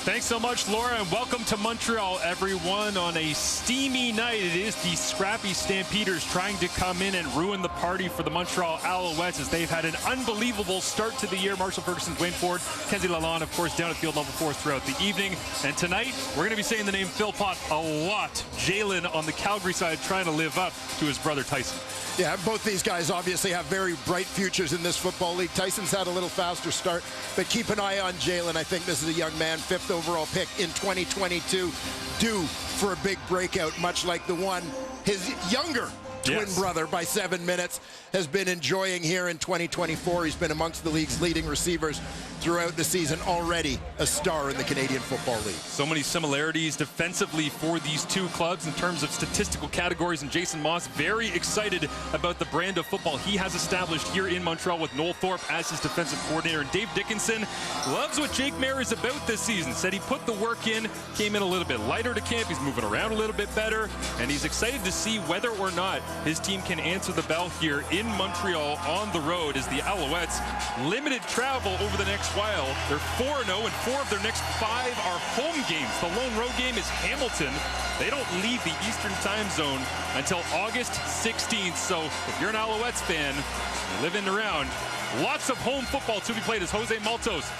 Thanks so much, Laura, and welcome to Montreal, everyone. On a steamy night, it is the scrappy Stampeders trying to come in and ruin the party for the Montreal Alouettes as they've had an unbelievable start to the year. Marshall Ferguson, Dwayne Ford, Kenzie Lalonde, of course, down at field level 4 throughout the evening. And tonight, we're going to be saying the name Phil Pott a lot. Jalen on the Calgary side trying to live up to his brother Tyson. Yeah, both these guys obviously have very bright futures in this football league. Tyson's had a little faster start, but keep an eye on Jalen. I think this is a young man, 5th overall pick in 2022, due for a big breakout, much like the one his younger twin brother by 7 minutes has been enjoying here in 2024. He's been amongst the league's leading receivers throughout the season, already a star in the Canadian Football League. So many similarities defensively for these two clubs in terms of statistical categories, and Jason Moss very excited about the brand of football he has established here in Montreal with Noel Thorpe as his defensive coordinator. And Dave Dickinson loves what Jake Maier is about this season. Said he put the work in, came in a little bit lighter to camp, he's moving around a little bit better, and he's excited to see whether or not his team can answer the bell here in Montreal on the road as the Alouettes limited travel over the next while. They're 4-0 and 4 of their next 5 are home games. The lone road game is Hamilton. They don't leave the Eastern time zone until August 16th. So if you're an Alouettes fan, you live in and around, lots of home football to be played as Jose Maltos,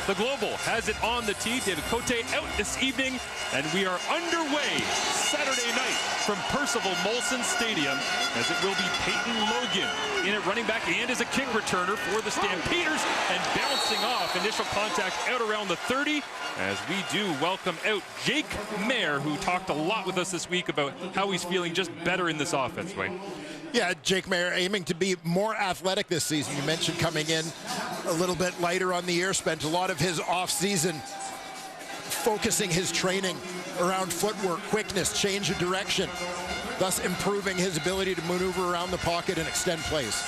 the Global, has it on the tee. David Cote out this evening, and we are underway Saturday night from Percival Molson Stadium as it will be Peyton Logan in at running back and as a kick returner for the Stampeders, and bouncing off initial contact out around the 30 as we do welcome out Jake Maier, who talked a lot with us this week about how he's feeling just better in this offense, Wayne. Yeah, Jake Maier aiming to be more athletic this season. You mentioned coming in a little bit lighter on the year, spent a lot of his off-season focusing his training around footwork, quickness, change of direction, thus improving his ability to maneuver around the pocket and extend plays.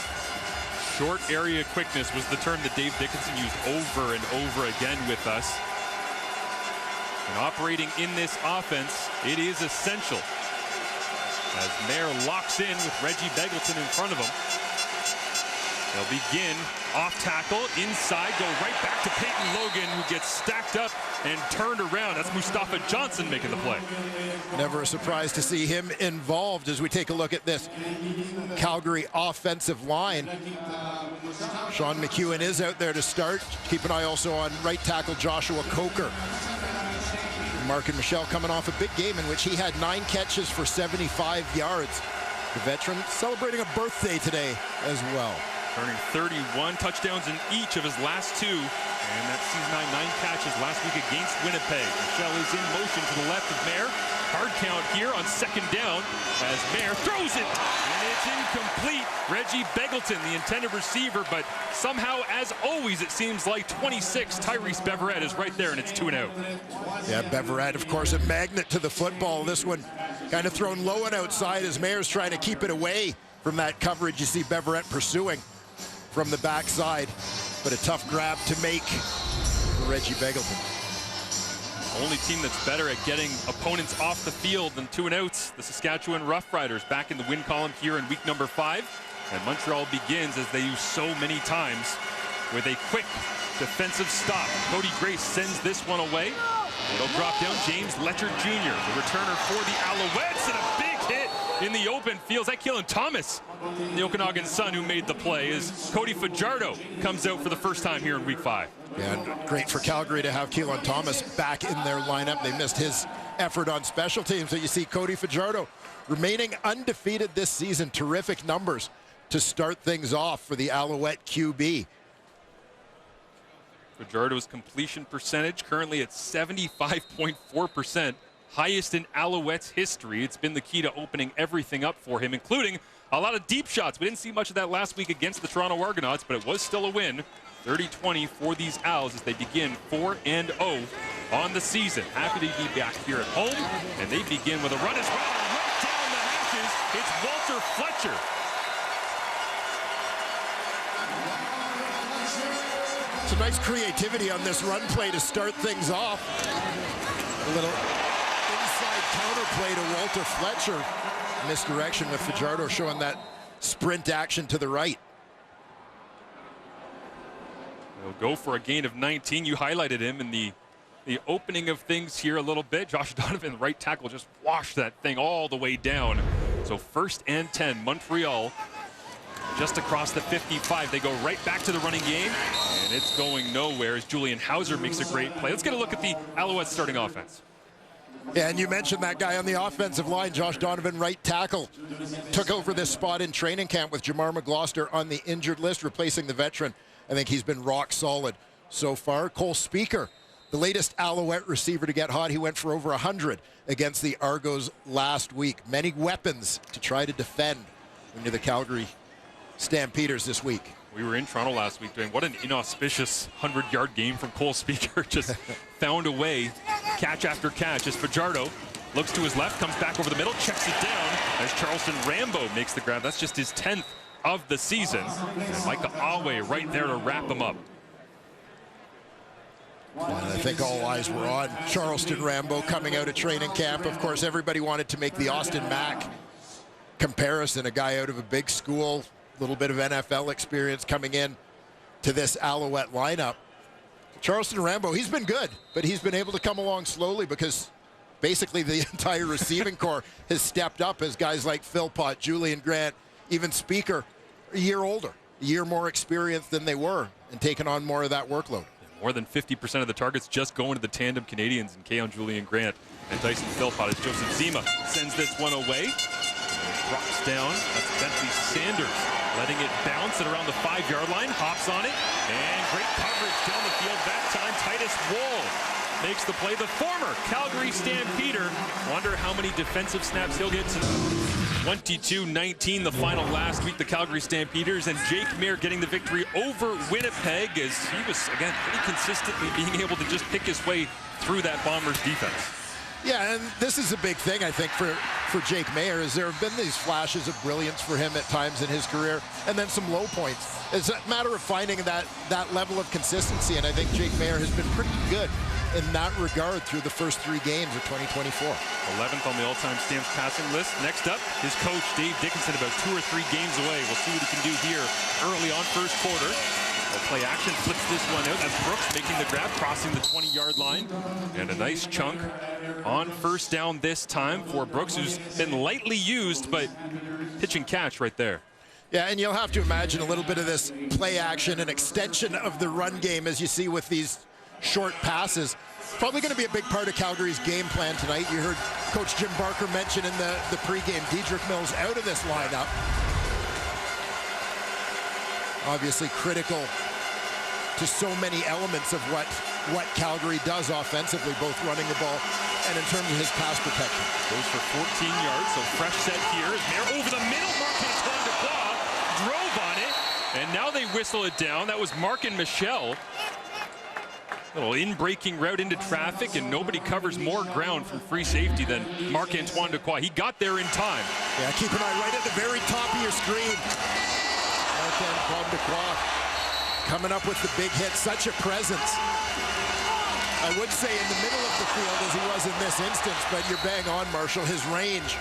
Short area quickness was the term that Dave Dickinson used over and over again with us. And operating in this offense, it is essential as Maier locks in with Reggie Begelton in front of him. They'll begin off tackle, inside, go right back to Peyton Logan, who gets stacked up and turned around. That's Mustafa Johnson making the play. Never a surprise to see him involved as we take a look at this Calgary offensive line. Sean McEwen is out there to start. Keep an eye also on right tackle Joshua Coker. Mark and Michelle coming off a big game in which he had 9 catches for 75 yards. The veteran celebrating a birthday today as well. Turning 31 touchdowns in each of his last 2. And that season 9 catches last week against Winnipeg. Michelle is in motion to the left of Maier. Hard count here on 2nd down as Maier throws it. And it's incomplete. Reggie Begelton, the intended receiver, but somehow, as always, it seems like 26, Tyrese Beverette is right there, and it's 2-0. Yeah, Beverette, of course, a magnet to the football. This one kind of thrown low and outside as Maier's trying to keep it away from that coverage. You see Beverette pursuing from the backside, but a tough grab to make for Reggie Begelton. Only team that's better at getting opponents off the field than 2 and outs, the Saskatchewan Roughriders, back in the win column here in week number 5. And Montreal begins, as they use so many times, with a quick defensive stop. Cody Grace sends this one away. It'll drop down. James Letcher Jr., the returner for the Alouettes, and a big hit in the open field. That Keelan Thomas, the Okanagan Sun, who made the play, as Cody Fajardo comes out for the first time here in week 5. Yeah, and great for Calgary to have Keelan Thomas back in their lineup. They missed his effort on special teams. So you see Cody Fajardo remaining undefeated this season. Terrific numbers to start things off for the Alouette QB. Fajardo's completion percentage currently at 75.4%, highest in Alouettes history. It's been the key to opening everything up for him, including a lot of deep shots. We didn't see much of that last week against the Toronto Argonauts, but it was still a win. 30-20 for these Owls as they begin 4-0 on the season. Happy to be back here at home, and they begin with a run as well. Right down the hatches, it's Walter Fletcher. Some nice creativity on this run play to start things off. A little inside counter play to Walter Fletcher. Misdirection with Fajardo showing that sprint action to the right. They'll go for a gain of 19. You highlighted him in the the opening of things here a little bit. Josh Donovan, right tackle, just washed that thing all the way down. So 1st and 10, Montreal just across the 55. They go right back to the running game, and it's going nowhere as Julian Hauser makes a great play. Let's get a look at the Alouettes starting offense. Yeah, and you mentioned that guy on the offensive line, Josh Donovan, right tackle. Took over this spot in training camp with Jamar McGloster on the injured list, replacing the veteran. I think he's been rock solid so far. Cole Speaker, the latest Alouette receiver to get hot. He went for over 100 against the Argos last week. Many weapons to try to defend when you're the Calgary Stampeders this week. We were in Toronto last week doing what an inauspicious 100-yard game from Cole Speaker. Just found a way, catch after catch, as Fajardo looks to his left, comes back over the middle, checks it down as Charleston Rambo makes the grab. That's just his 10th of the season. And Micah Awe right there to wrap him up. And I think all eyes were on Charleston Rambo coming out of training camp. Of course, everybody wanted to make the Austin Mack comparison, a guy out of a big school, a little bit of NFL experience coming in to this Alouette lineup. Charleston Rambo, he's been good, but he's been able to come along slowly because basically the entire receiving corps has stepped up as guys like Philpott, Julian Grant, even Speaker, a year older, a year more experienced than they were and taken on more of that workload. More than 50% of the targets just going to the tandem Canadians and Keon Julian Grant and Tyson Philpott as Joseph Zima sends this one away. Drops down. That's Bentley Sanders letting it bounce at around the 5-yard line. Hops on it. And great coverage down the field. That time Titus Wall makes the play. The former Calgary Stampeder. Wonder how many defensive snaps he'll get tonight. 22-19 the final last week. The Calgary Stampeders and Jake Mayer getting the victory over Winnipeg as he was, again, pretty consistently being able to just pick his way through that Bombers defense. Yeah, and this is a big thing, I think, for Jake Mayer, is there have been these flashes of brilliance for him at times in his career, and then some low points. It's a matter of finding that level of consistency, and I think Jake Mayer has been pretty good in that regard through the first 3 games of 2024. 11th on the all-time Stamps passing list. Next up, his coach, Dave Dickinson, about 2 or 3 games away. We'll see what he can do here early on first quarter. Play action, flips this one out. That's Brooks making the grab, crossing the 20-yard line. And a nice chunk on first down this time for Brooks, who's been lightly used, but pitch and catch right there. Yeah, and you'll have to imagine a little bit of this play action and extension of the run game as you see with these short passes. Probably going to be a big part of Calgary's game plan tonight. You heard Coach Jim Barker mention in the pregame, Dedrick Mills out of this lineup. Obviously critical to so many elements of what Calgary does offensively, both running the ball and in terms of his pass protection. Goes for 14 yards, so fresh set here. Mayer over the middle, Marc-Antoine Dequoy drove on it, and now they whistle it down. That was Mark and Michelle. Little in-breaking route into traffic, and nobody covers more ground from free safety than Marc-Antoine Dequoy. He got there in time. Yeah, keep an eye right at the very top of your screen. Marc-Antoine Dequoy coming up with the big hit, such a presence. I would say in the middle of the field as he was in this instance, but you're bang on, Marshall. His range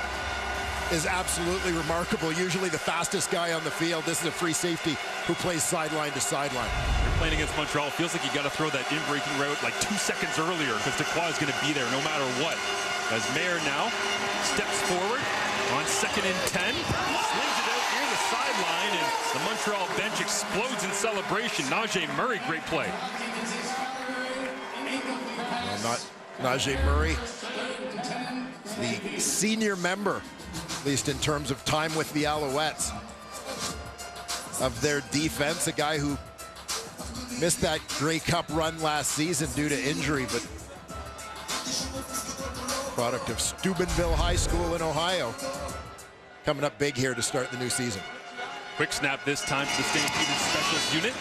is absolutely remarkable. Usually the fastest guy on the field. This is a free safety who plays sideline to sideline. You're playing against Montreal. Feels like you got to throw that in-breaking route like 2 seconds earlier because Dequoy is going to be there no matter what. As Mayer now steps forward on 2nd and 10. Slings it out near the sideline, and the Montreal bench explodes in celebration. Najee Murray, great play. Well, not Najee Murray, the senior member, at least in terms of time with the Alouettes, of their defense, a guy who missed that Grey Cup run last season due to injury, but product of Steubenville High School in Ohio. Coming up big here to start the new season. Quick snap this time to the Stampeders specials unit.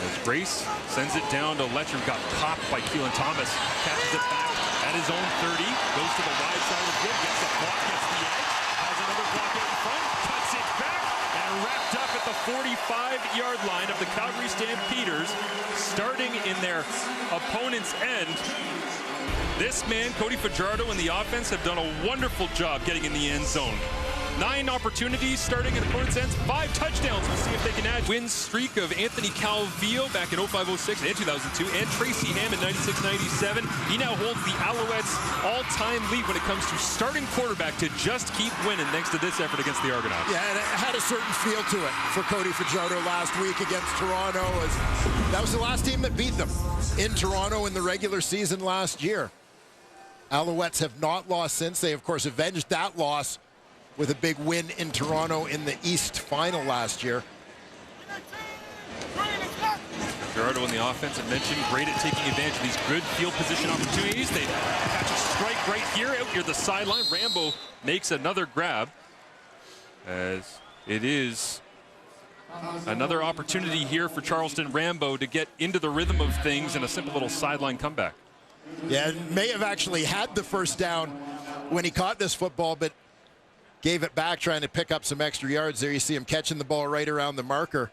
As Grace sends it down to Letcher, who got popped by Keelan Thomas. Catches it back at his own 30. Goes to the wide side of the field. Gets a block, gets the edge. Has another block out in front. Cuts it back. And wrapped up at the 45-yard line of the Calgary Stampeders. Starting in their opponent's end. This man, Cody Fajardo, and the offense have done a wonderful job getting in the end zone. 9 opportunities starting at opponent's ends, 5 touchdowns. We'll see if they can add. Win streak of Anthony Calvillo back in 05-06 and 2002, and Tracy Ham in 96-97. He now holds the Alouettes all-time lead when it comes to starting quarterback to just keep winning thanks to this effort against the Argonauts. Yeah, and it had a certain feel to it for Cody Fajardo last week against Toronto. That was the last team that beat them in Toronto in the regular season last year. Alouettes have not lost since. They, of course, avenged that loss with a big win in Toronto in the East Final last year. Fajardo in the offense, I mentioned, great at taking advantage of these good field position opportunities. They catch a strike right here out near the sideline. Rambo makes another grab, as it is another opportunity here for Charleston Rambo to get into the rhythm of things in a simple little sideline comeback. Yeah, may have actually had the first down when he caught this football, but gave it back trying to pick up some extra yards. There you see him catching the ball right around the marker.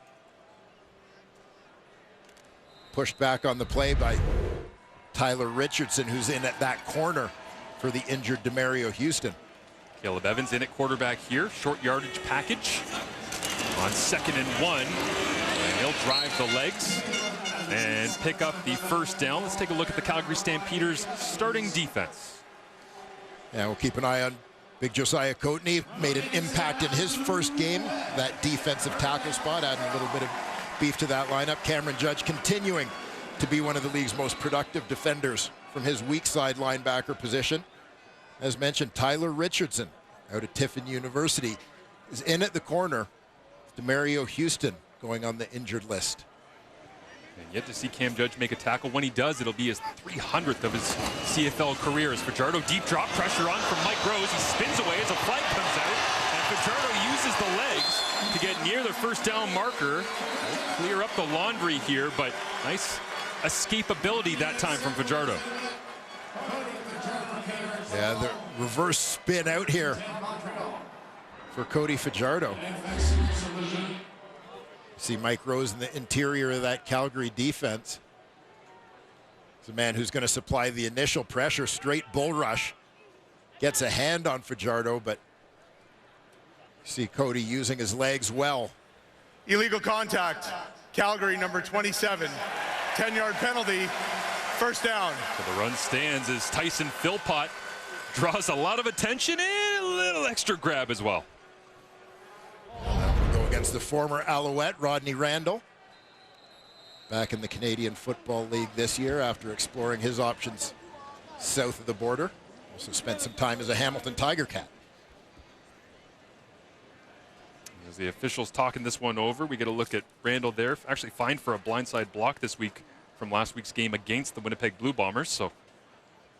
Pushed back on the play by Tyler Richardson, who's in at that corner for the injured DeMario Houston. Caleb Evans in at quarterback here. Short yardage package on 2nd and 1. And he'll drive the legs and pick up the first down. Let's take a look at the Calgary Stampeders starting defense. Yeah, we'll keep an eye on Big Josiah Coatney. Made an impact in his first game, that defensive tackle spot, adding a little bit of beef to that lineup. Cameron Judge continuing to be one of the league's most productive defenders from his weak side linebacker position. As mentioned, Tyler Richardson out of Tiffin University is in at the corner. DeMario Houston going on the injured list. And yet to see Cam Judge make a tackle. When he does, it'll be his 300th of his CFL career. As Fajardo, deep drop pressure on from Mike Rose. He spins away as a flag comes out. And Fajardo uses the legs to get near the first down marker. We'll clear up the laundry here, but nice escapability that time from Fajardo. Yeah, the reverse spin out here for Cody Fajardo. See Mike Rose in the interior of that Calgary defense. It's a man who's going to supply the initial pressure, straight bull rush. Gets a hand on Fajardo, but you see Cody using his legs well. Illegal contact, Calgary number 27. 10-yard penalty, first down. So the run stands as Tyson Philpott draws a lot of attention and a little extra grab as well. Go against the former Alouette, Rodney Randall. Back in the Canadian Football League this year after exploring his options south of the border. Also spent some time as a Hamilton Tiger Cat. As the officials talking this one over, we get a look at Randall there. Actually fined for a blindside block this week from last week's game against the Winnipeg Blue Bombers. So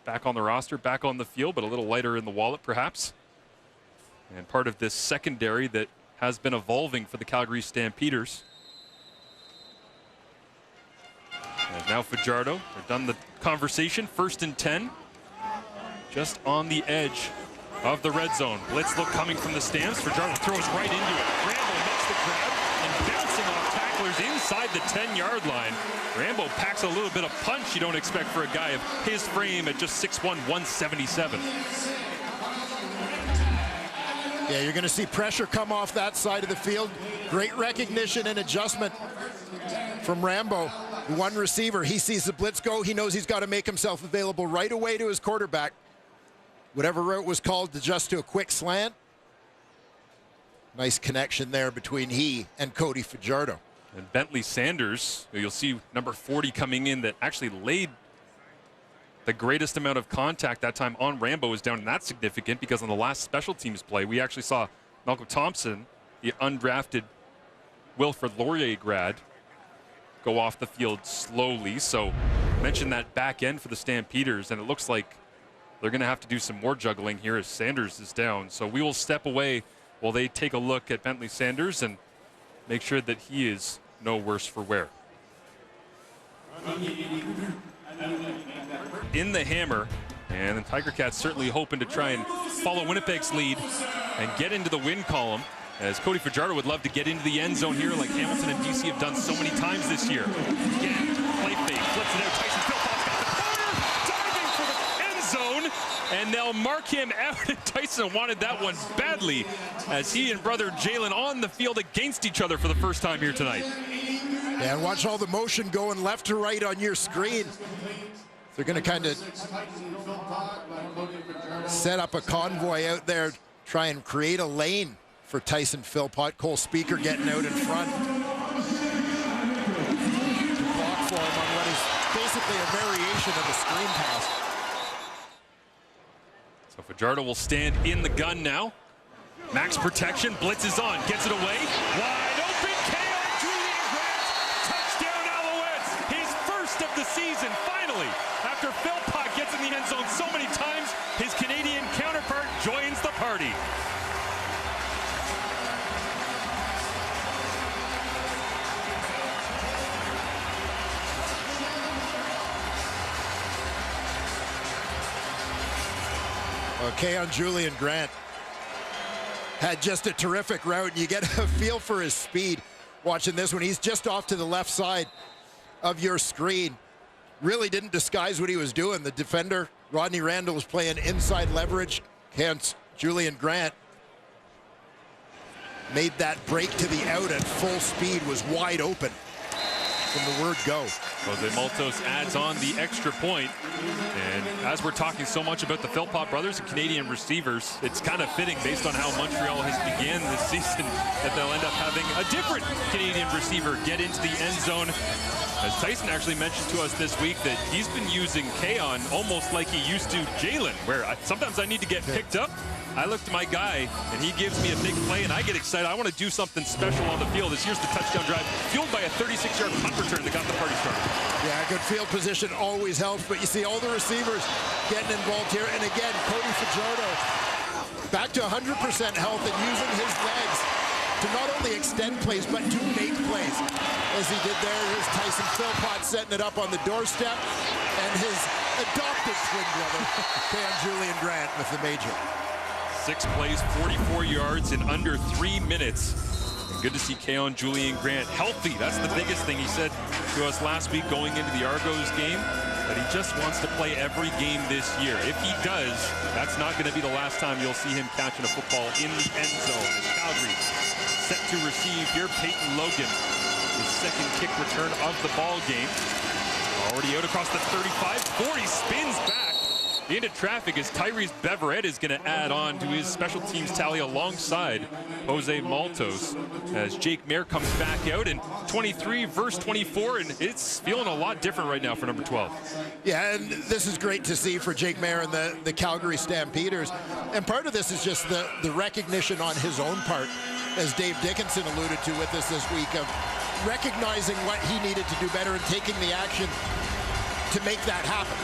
back on the roster, back on the field, but a little lighter in the wallet perhaps. And part of this secondary that has been evolving for the Calgary Stampeders. And now Fajardo, they're done the conversation. 1st and 10. Just on the edge of the red zone. Blitz look coming from the stands. Fajardo throws right into it. Rambo makes the grab and bouncing off tacklers inside the 10-yard line. Rambo packs a little bit of punch you don't expect for a guy of his frame at just 6'1", 177. Yeah, you're going to see pressure come off that side of the field. Great recognition and adjustment from Rambo. One receiver, he sees the blitz go. He knows he's got to make himself available right away to his quarterback. Whatever route was called to just to a quick slant. Nice connection there between he and Cody Fajardo. And Bentley Sanders, who you'll see number 40 coming in, that actually laid the greatest amount of contact that time on Rambo, is down, and that's significant because on the last special teams play, we actually saw Malcolm Thompson, the undrafted Wilfrid Laurier grad, go off the field slowly. So mention that back end for the Stampeders, and it looks like they're going to have to do some more juggling here as Sanders is down. So we will step away while they take a look at Bentley Sanders and make sure that he is no worse for wear. In the hammer, and the Tiger Cats certainly hoping to try and follow Winnipeg's lead and get into the win column, as Cody Fajardo would love to get into the end zone here like Hamilton and DC have done so many times this year. Again, play fake, flips it out, Tyson Philpott's got the corner, diving for the end zone, and they'll mark him out. And Tyson wanted that one badly as he and brother Jalen on the field against each other for the first time here tonight. Yeah, and watch all the motion going left to right on your screen. They're going to kind of set up a convoy out there, try and create a lane for Tyson Philpott. Cole Speaker getting out in front. To block for him on what is basically a variation of a screen pass. So Fajardo will stand in the gun now. Max protection, blitz is on, gets it away. Wide open, Keon Julian Grant, touchdown Alouettes. His first of the season, finally. After Philpott gets in the end zone so many times, his Canadian counterpart joins the party. Okay, on Julian Grant had just a terrific route, and you get a feel for his speed watching this one. He's just off to the left side of your screen. Really didn't disguise what he was doing. The defender, Rodney Randall, was playing inside leverage. Hence, Julian Grant made that break to the out at full speed, was wide open from the word go. Jose Maltos adds on the extra point. And as we're talking so much about the Philpott brothers and Canadian receivers, it's kind of fitting based on how Montreal has began this season that they'll end up having a different Canadian receiver get into the end zone. As Tyson actually mentioned to us this week that he's been using Keon almost like he used to Jalen, where sometimes I need to get picked up. I look to my guy, and he gives me a big play, and I get excited. I want to do something special on the field. Here's the touchdown drive, fueled by a 36-yard punt return that got the party started. Yeah, good field position always helps, but you see all the receivers getting involved here. And again, Cody Fajardo back to 100% health and using his legs to not only extend plays, but to make plays. As he did there, here's Tyson Philpott setting it up on the doorstep, and his adopted twin brother, Keon Julian Grant, with the major. 6 plays, 44 yards in under 3 minutes. And good to see Keon Julian Grant healthy. That's the biggest thing. He said to us last week going into the Argos game that he just wants to play every game this year. If he does, that's not going to be the last time you'll see him catching a football in the end zone. As Calgary set to receive here, Peyton Logan, his second kick return of the ball game. Already out across the 35, 40, spins back into traffic as Tyrese Beverett is going to add on to his special teams tally alongside Jose Maltos as Jake Mayer comes back out in 23 versus 24, and it's feeling a lot different right now for number 12. Yeah, and this is great to see for Jake Mayer and the Calgary Stampeders. And part of this is just the recognition on his own part, as Dave Dickinson alluded to with us this week, of recognizing what he needed to do better and taking the action to make that happen.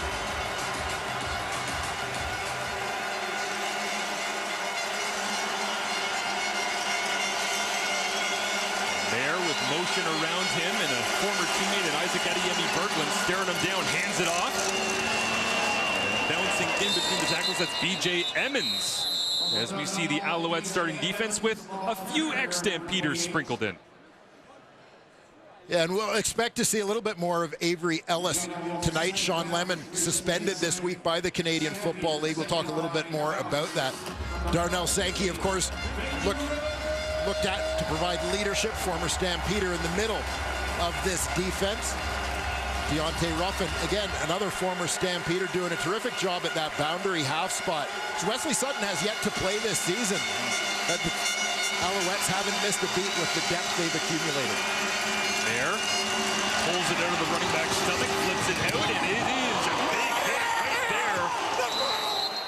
With motion around him and a former teammate at Isaac Adeyemi Berglund staring him down, hands it off. And bouncing in between the tackles, that's B.J. Emmons. As we see the Alouettes starting defense with a few ex-Stampeders sprinkled in. Yeah, and we'll expect to see a little bit more of Avery Ellis tonight. Sean Lemon suspended this week by the Canadian Football League. We'll talk a little bit more about that. Darnell Sankey, of course, looked at to provide leadership, former Stampeder in the middle of this defense. Deontay Ruffin, again, another former Stampeder, doing a terrific job at that boundary half spot. So Wesley Sutton has yet to play this season. The Alouettes haven't missed a beat with the depth they've accumulated. There, pulls it out of the running back's stomach, flips it out, and it is a big hit right there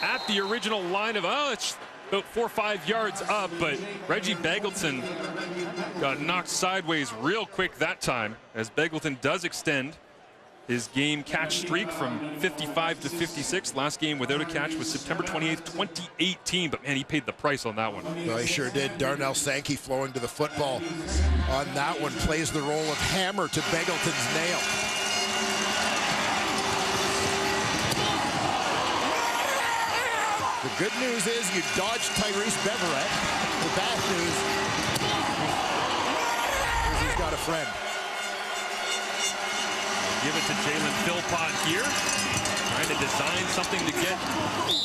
at the original line of, it's about 4 or 5 yards up, but Reggie Begelton got knocked sideways real quick that time, as Begelton does extend his game catch streak from 55 to 56. Last game without a catch was September 28th, 2018, but man, he paid the price on that one. Well, he sure did. Darnell Sankey flowing to the football on that one, plays the role of hammer to Begelton's nail. The good news is you dodged Tyrese Beverett. The bad news is he's got a friend. Give it to Jalen Philpott here. trying to design something to get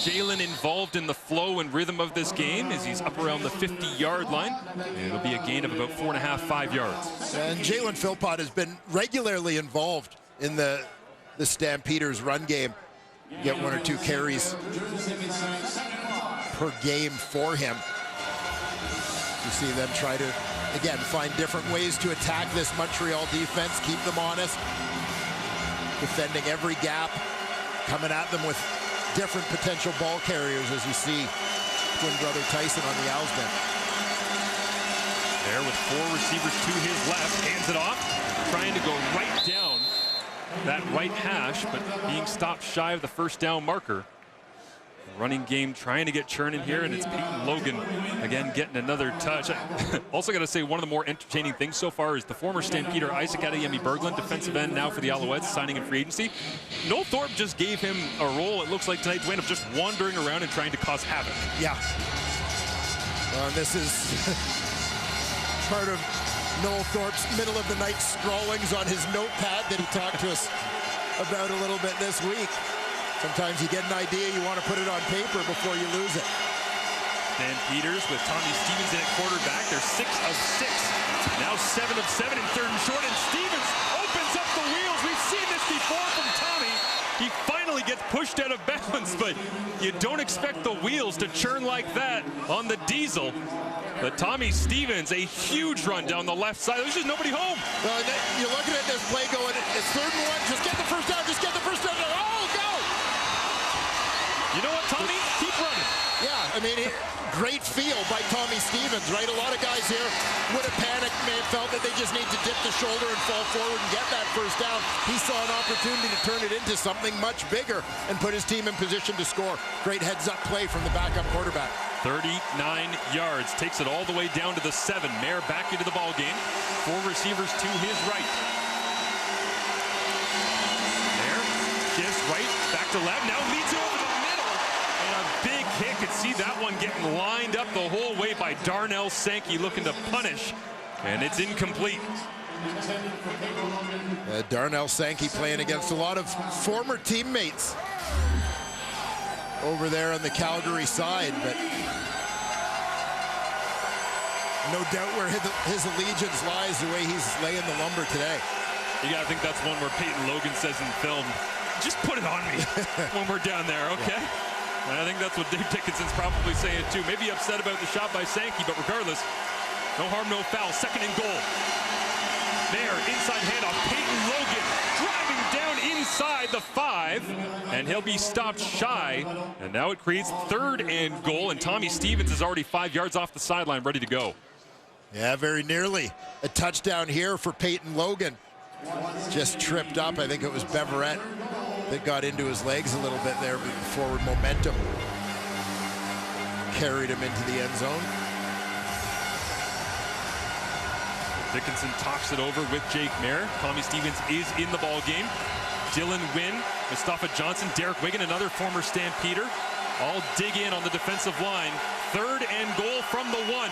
Jalen involved in the flow and rhythm of this game as he's up around the 50-yard line. And it'll be a gain of about 4.5, 5 yards. And Jalen Philpott has been regularly involved in the Stampeders run game. Get 1 or 2 carries per game for him. You see them try to, again, find different ways to attack this Montreal defense, keep them honest, defending every gap, coming at them with different potential ball carriers, as you see twin brother Tyson on the Owls bench. There with 4 receivers to his left, hands it off, trying to go right down that right hash, but being stopped shy of the first down marker. Running game trying to get churning here, and it's Peyton Logan again getting another touch. Also got to say, one of the more entertaining things so far is the former Stampeder Isaac Adeyemi Berglund, defensive end now for the Alouettes, signing in free agency. Noel Thorpe just gave him a role, it looks like tonight, Dwayne, of just wandering around and trying to cause havoc. Yeah. This is part of Noel Thorpe's middle of the night scrawlings on his notepad that he talked to us about a little bit this week. Sometimes you get an idea, you want to put it on paper before you lose it. Stampeders with Tommy Stevens in at quarterback. They're 6 of 6. Now 7 of 7 in 3rd and short, and Stevens opens up the wheels. We've seen this before from Tommy. He finally gets pushed out of bounds, but you don't expect the wheels to churn like that on the diesel. But Tommy Stevens, a huge run down the left side. There's just nobody home. Well, you're looking at this play going, it's 3rd and 1. Just get the first down. Just get the first down. Oh, go! You know what, Tommy? Keep running. Yeah, I mean, great feel by Tommy Stevens, right? A lot of guys here would have panicked, may have felt that they just need to dip the shoulder and fall forward and get that first down. He saw an opportunity to turn it into something much bigger and put his team in position to score. Great heads-up play from the backup quarterback. 39 yards, takes it all the way down to the 7. Mayer back into the ball game. 4 receivers to his right. Mayer shifts right, back to left, now leads it over the middle. And a big hit, could see that one getting lined up the whole way by Darnell Sankey looking to punish, and it's incomplete. Darnell Sankey playing against a lot of former teammates over there on the Calgary side, but no doubt where his allegiance lies, the way he's laying the lumber today. You gotta think that's one where Peyton Logan says in film, just put it on me when we're down there, okay? Yeah. And I think that's what Dave Dickinson's probably saying too. Maybe upset about the shot by Sankey, but regardless, no harm, no foul. 2nd and goal. There, inside handoff, Peyton Logan driving down inside the 5, and he'll be stopped shy. And now it creates 3rd and goal, and Tommy Stevens is already 5 yards off the sideline, ready to go. Yeah, very nearly a touchdown here for Peyton Logan. Just tripped up. I think it was Beverett that got into his legs a little bit there, but forward momentum carried him into the end zone. Dickinson talks it over with Jake Mayer. Tommy Stevens is in the ball game. Dylan Wynn, Mustafa Johnson, Derek Wigan, another former Stampeder, all dig in on the defensive line. 3rd and goal from the 1.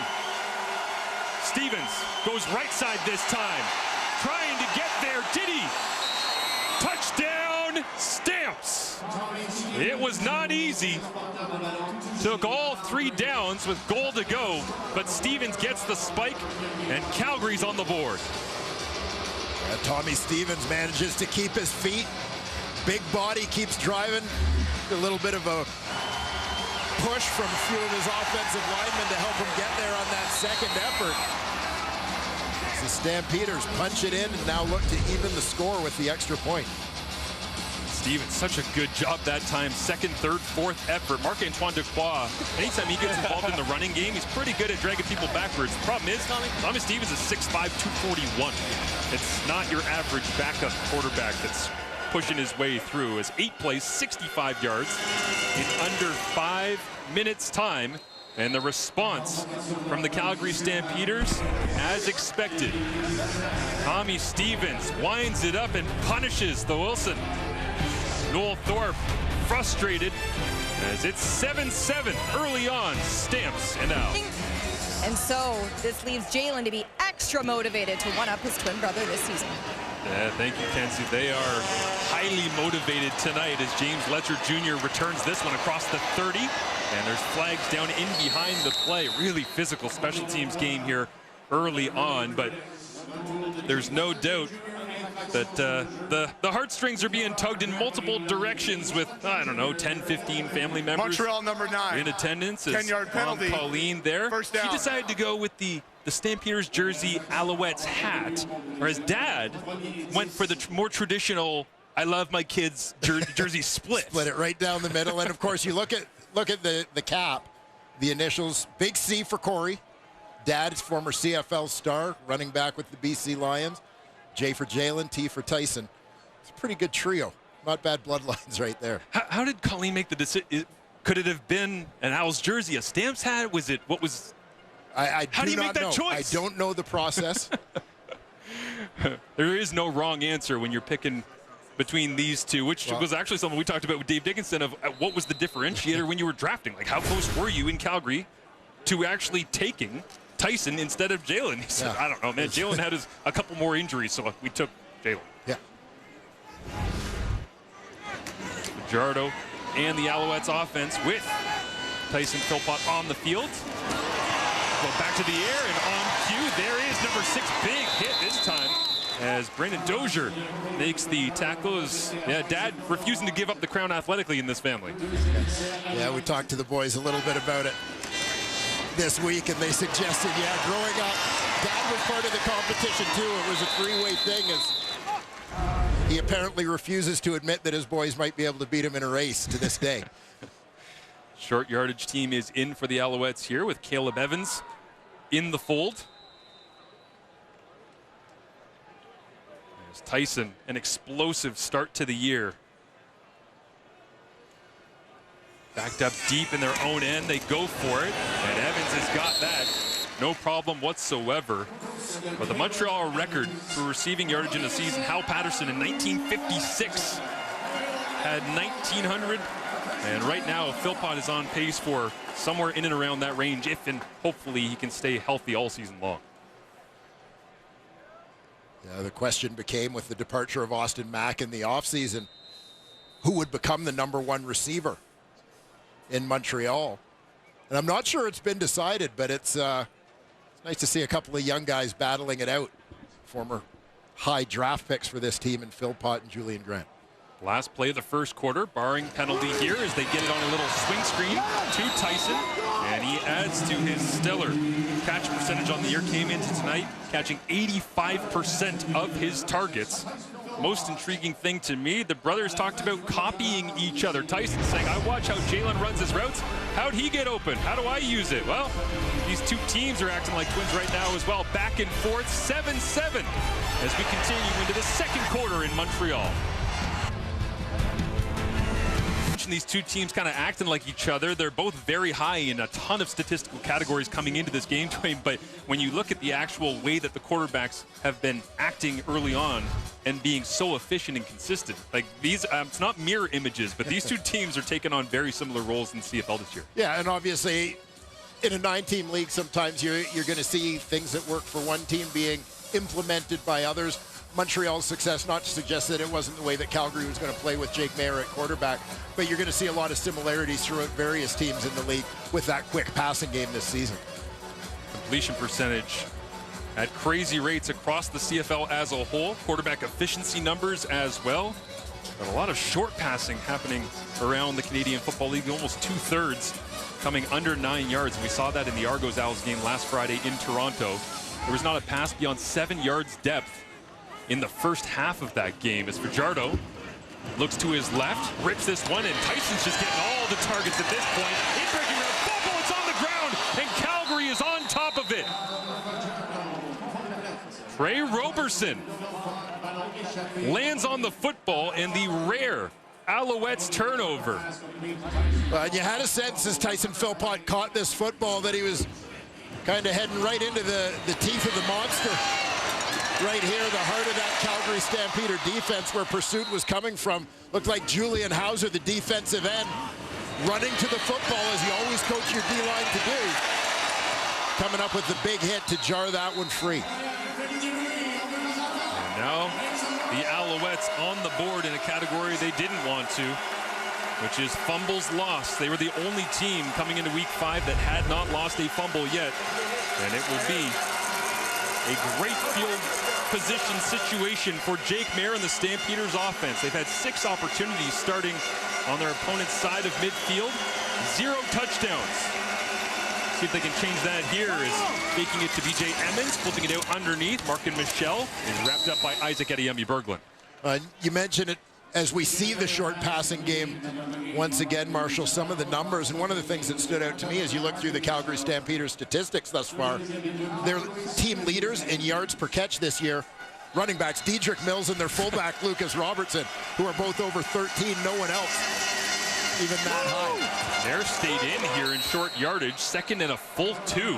Stevens goes right side this time, trying to get there. Did he? Touchdown, Stamps. It was not easy. Took all 3 downs with goal to go, but Stevens gets the spike, and Calgary's on the board. Yeah, Tommy Stevens manages to keep his feet. Big body, keeps driving. A little bit of a push from a few of his offensive linemen to help him get there on that 2nd effort. The Stampeders punch it in and now look to even the score with the extra point. Stevens, such a good job that time. 2nd, 3rd, 4th effort. Marc-Antoine Dequoy, anytime he gets involved in the running game, he's pretty good at dragging people backwards. The problem is, Tommy Stevens is 6'5", 241. It's not your average backup quarterback that's pushing his way through. As 8 plays, 65 yards in under 5 minutes time. And the response from the Calgary Stampeders, as expected. Tommy Stevens winds it up and punishes the Wilson. Noel Thorpe frustrated as it's 7-7 early on. Stamps and out. And so this leaves Jalen to be extra motivated to one-up his twin brother this season. Yeah, thank you, Kenzie. They are highly motivated tonight as James Letcher Jr. returns this one across the 30. And there's flags down in behind the play. Really physical special teams game here early on, but there's no doubt that the heartstrings are being tugged in multiple directions with, I don't know, 10, 15 family members. Montreal number 9 in attendance. 10-yard penalty. Pauline there. First down. He decided to go with the Stampeders jersey Alouettes hat, whereas Dad went for the more traditional I love my kids jersey split. Split it right down the middle. And of course you look at the cap, the initials, big C for Corey. Dad is former CFL star, running back with the BC Lions. J for Jalen, T for Tyson. It's a pretty good trio. Not bad bloodlines right there. How did Colleen make the decision? Could it have been an Owls jersey, a Stamps hat? Was it, what was? How do you make that choice? I don't know the process. There is no wrong answer when you're picking between these two, which was actually something we talked about with Dave Dickinson of what was the differentiator when you were drafting? Like, how close were you in Calgary to actually taking Tyson instead of Jalen? He said, I don't know, man. Jalen had a couple more injuries, so we took Jalen. Yeah. Fajardo and the Alouettes offense with Tyson Philpott on the field. Go back to the air and on cue, there is number 6, big hit this time as Brandon Dozier makes the tackle. Dad refusing to give up the crown athletically in this family. Yeah, we talked to the boys a little bit about it this week, and they suggested, growing up, Dad was part of the competition too. It was a three-way thing, as he apparently refuses to admit that his boys might be able to beat him in a race to this day. Short yardage team is in for the Alouettes here with Caleb Evans in the fold. There's Tyson, an explosive start to the year. Backed up deep in their own end, they go for it, and Evans has got that. No problem whatsoever. But the Montreal record for receiving yardage in a season, Hal Patterson in 1956 had 1,900. And right now, Philpott is on pace for somewhere in and around that range, if and hopefully he can stay healthy all season long. Yeah, the question became, with the departure of Austin Mack in the offseason, who would become the #1 receiver in Montreal? And I'm not sure it's been decided, but it's nice to see a couple of young guys battling it out. Former high draft picks for this team in Philpott and Julian Grant. Last play of the first quarter, barring penalty here, as they get it on a little swing screen to Tyson, and he adds to his stellar catch percentage on the year. Came into tonight catching 85% of his targets. Most intriguing thing to me, the brothers talked about copying each other. Tyson saying, I watch how Jalen runs his routes. How'd he get open? How do I use it? Well, these two teams are acting like twins right now as well. Back and forth, 7-7 as we continue into the second quarter in Montreal. These two teams kind of acting like each other. They're both very high in a ton of statistical categories coming into this game, but when you look at the actual way that the quarterbacks have been acting early on and being so efficient and consistent, like these, it's not mirror images, but these two teams are taking on very similar roles in CFL this year. Yeah, and obviously in a 9-team league, sometimes you're going to see things that work for one team being implemented by others. Montreal's success, not to suggest that it wasn't the way that Calgary was going to play with Jake Mayer at quarterback, but you're going to see a lot of similarities throughout various teams in the league with that quick passing game this season. Completion percentage at crazy rates across the CFL as a whole. Quarterback efficiency numbers as well. But a lot of short passing happening around the Canadian Football League, almost 2/3 coming under 9 yards. We saw that in the Argos Owls game last Friday in Toronto. There was not a pass beyond 7 yards depth in the first half of that game, as Fajardo looks to his left, rips this one, and Tyson's just getting all the targets at this point. In breaking route, fumble, it's on the ground, and Calgary is on top of it. Trey Roberson lands on the football, and the rare Alouettes turnover. You had a sense as Tyson Philpott caught this football that he was kind of heading right into the teeth of the monster. Right here, the heart of that Calgary Stampeder defense, where pursuit was coming from. Looked like Julian Hauser, the defensive end, running to the football as you always coach your D-line to do. coming up with the big hit to jar that one free. And now the Alouettes on the board in a category they didn't want to, which is fumbles lost. They were the only team coming into week 5 that had not lost a fumble yet. And it will be a great field position situation for Jake Maier and the Stampeders offense. They've had 6 opportunities starting on their opponent's side of midfield. 0 touchdowns. See if they can change that here. Is faking it to BJ Emmons, flipping it out underneath. Markin Michel is wrapped up by Isaac Adeyemi-Berglund. You mentioned it as we see the short passing game once again, Marshall, some of the numbers, and one of the things that stood out to me as you look through the Calgary Stampeders statistics thus far, their team leaders in yards per catch this year, running backs Dedrick Mills and their fullback Lucas Robertson, who are both over 13, no one else even that high. Maier stayed in here in short yardage, second and a full 2.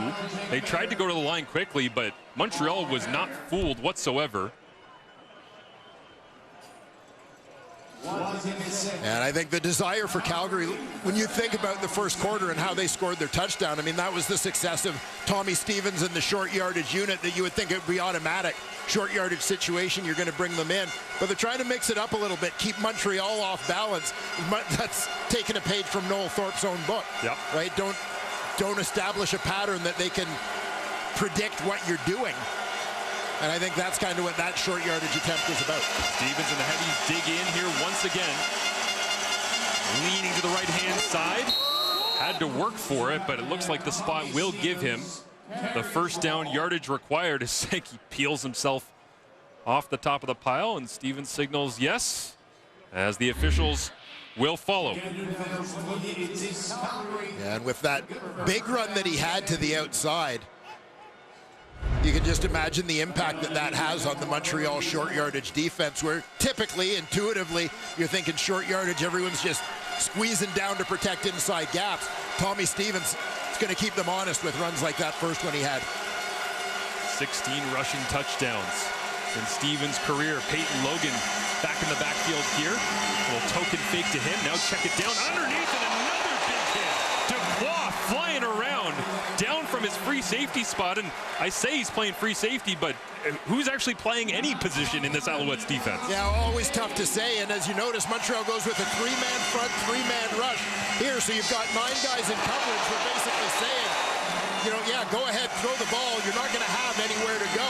They tried to go to the line quickly, but Montreal was not fooled whatsoever. And I think the desire for Calgary, when you think about the first quarter and how they scored their touchdown, I mean, that was the success of Tommy Stevens and the short yardage unit that you would think it would be automatic. Short yardage situation, you're going to bring them in. But they're trying to mix it up a little bit, keep Montreal off balance. That's taking a page from Noel Thorpe's own book. Yep. Right? Don't establish a pattern that they can predict what you're doing. And I think that's kind of what that short yardage attempt is about. Stevens and the Heavies dig in here once again. Leaning to the right-hand side. Had to work for it, but it looks like the spot will give him the first down yardage required as Sankey peels himself off the top of the pile, and Stevens signals yes, as the officials will follow. And with that big run that he had to the outside, you can just imagine the impact that that has on the Montreal short yardage defense, where typically, intuitively, you're thinking short yardage, everyone's just squeezing down to protect inside gaps. Tommy Stevens is going to keep them honest with runs like that first one he had. 16 rushing touchdowns in Stevens' career. Peyton Logan back in the backfield here. A little token fake to him. Now check it down underneath, and another big hit. Dubois flying around down from his free safety spot, and I say he's playing free safety, but who's actually playing any position in this Alouettes defense? Yeah, always tough to say, and as you notice, Montreal goes with a 3-man front, 3-man rush here, so you've got 9 guys in coverage. We're basically saying, you know, yeah, go ahead, throw the ball. You're not going to have anywhere to go.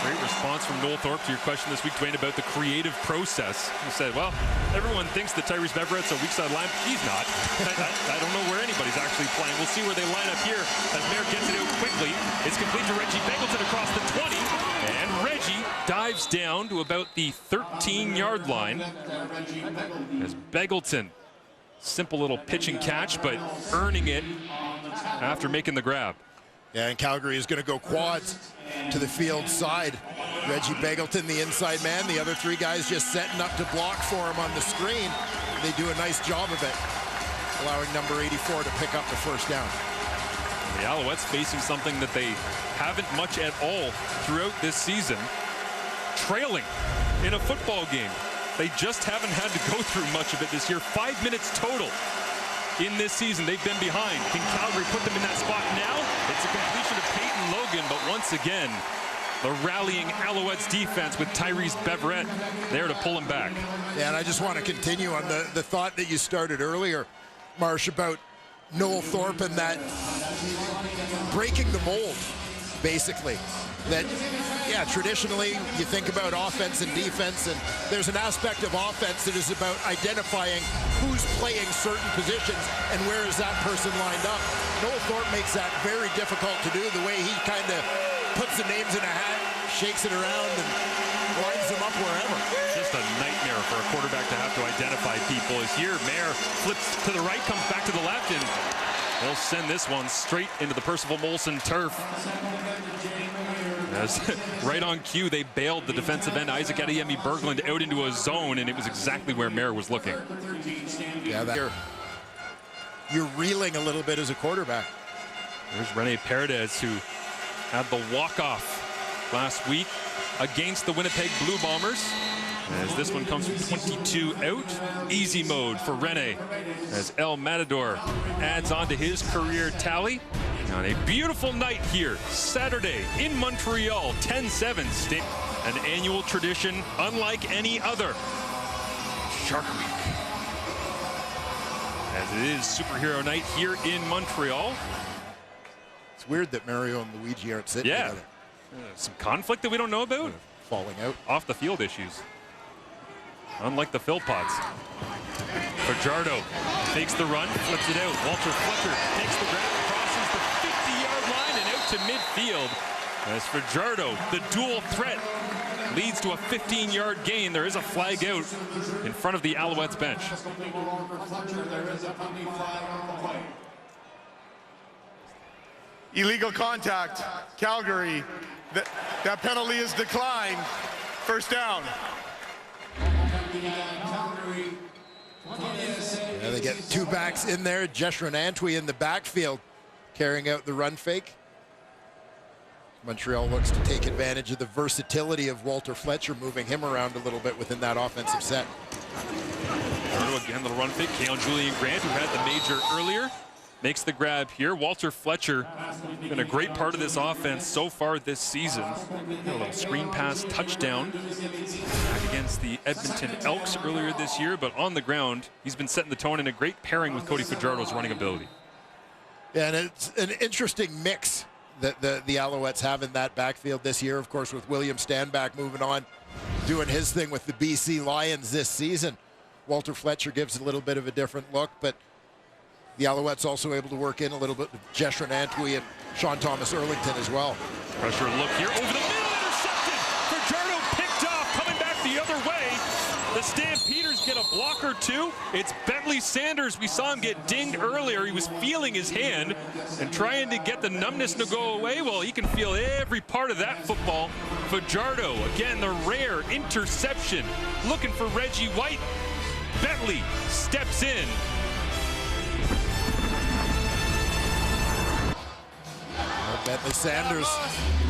Great response from Noel Thorpe to your question this week, Dwayne, about the creative process. He said, well, everyone thinks that Tyrese Beveret's a weak side line. He's not. I don't know where anybody's actually playing. We'll see where they line up here as Maier gets it out quickly. It's complete to Reggie Begelton across the 20. And Reggie dives down to about the 13-yard line as Begelton, simple little pitch and catch, but earning it after making the grab. Yeah, and Calgary is going to go quads to the field side. Reggie Begelton, the inside man. The other 3 guys just setting up to block for him on the screen. They do a nice job of it, allowing number 84 to pick up the first down. The Alouettes facing something that they haven't much at all throughout this season. Trailing in a football game. They just haven't had to go through much of it this year. 5 minutes total in this season they've been behind. Can Calgary put them in that spot now? It's a completion of Peyton Logan, but once again, the rallying Alouettes defense with Tyrese Beveret there to pull him back. Yeah, and I just want to continue on the thought that you started earlier, Marsh, about Noel Thorpe and that breaking the mold, basically. That, yeah, traditionally you think about offense and defense, and there's an aspect of offense that is about identifying who's playing certain positions and where is that person lined up. Noel Thorpe makes that very difficult to do, the way he kind of puts the names in a hat, shakes it around, and lines them up wherever. Just a nightmare for a quarterback to have to identify people. As here, Maier flips to the right, comes back to the left, and they'll send this one straight into the Percival Molson turf. As right on cue, they bailed the defensive end Isaac Adeyemi-Berglund out into a zone, and it was exactly where Maier was looking. Yeah, you're reeling a little bit as a quarterback. There's Rene Paredes, who had the walk-off last week against the Winnipeg Blue Bombers. As this one comes from 22 out. Easy mode for Rene as El Matador adds on to his career tally. On a beautiful night here, Saturday in Montreal, 10-7. An annual tradition unlike any other. Shark Week. As it is superhero night here in Montreal. It's weird that Mario and Luigi aren't sitting together. Some conflict that we don't know about? Falling out. Off the field issues. Unlike the Philpots. Fajardo takes the run, flips it out. Walter Fletcher takes the grab, crosses the 50-yard line and out to midfield. As Fajardo, the dual threat, leads to a 15-yard gain. There is a flag out in front of the Alouettes bench. Illegal contact, Calgary. That penalty is declined. First down. Yeah, they get two backs in there. Jeshrin Antwi in the backfield carrying out the run fake. Montreal looks to take advantage of the versatility of Walter Fletcher, moving him around a little bit within that offensive set. Again, little run fake. Keon Julian Grant, who had the major earlier, makes the grab here. Walter Fletcher, been a great part of this offense so far this season. A little screen pass touchdown back against the Edmonton Elks earlier this year, but on the ground, he's been setting the tone in a great pairing with Cody Fajardo's running ability. Yeah, and it's an interesting mix that the Alouettes have in that backfield this year, of course, with William Stanback moving on, doing his thing with the BC Lions this season. Walter Fletcher gives a little bit of a different look, but the Alouettes also able to work in a little bit with Jeshrin Antwi and Sean Thomas Erlington as well. Pressure look here over the middle, intercepted. Fajardo picked off, coming back the other way. The Stampeders get a block or two. It's Bentley Sanders. We saw him get dinged earlier. He was feeling his hand and trying to get the numbness to go away. Well, he can feel every part of that football. Fajardo, again, the rare interception. Looking for Reggie White. Bentley steps in. Bentley Sanders,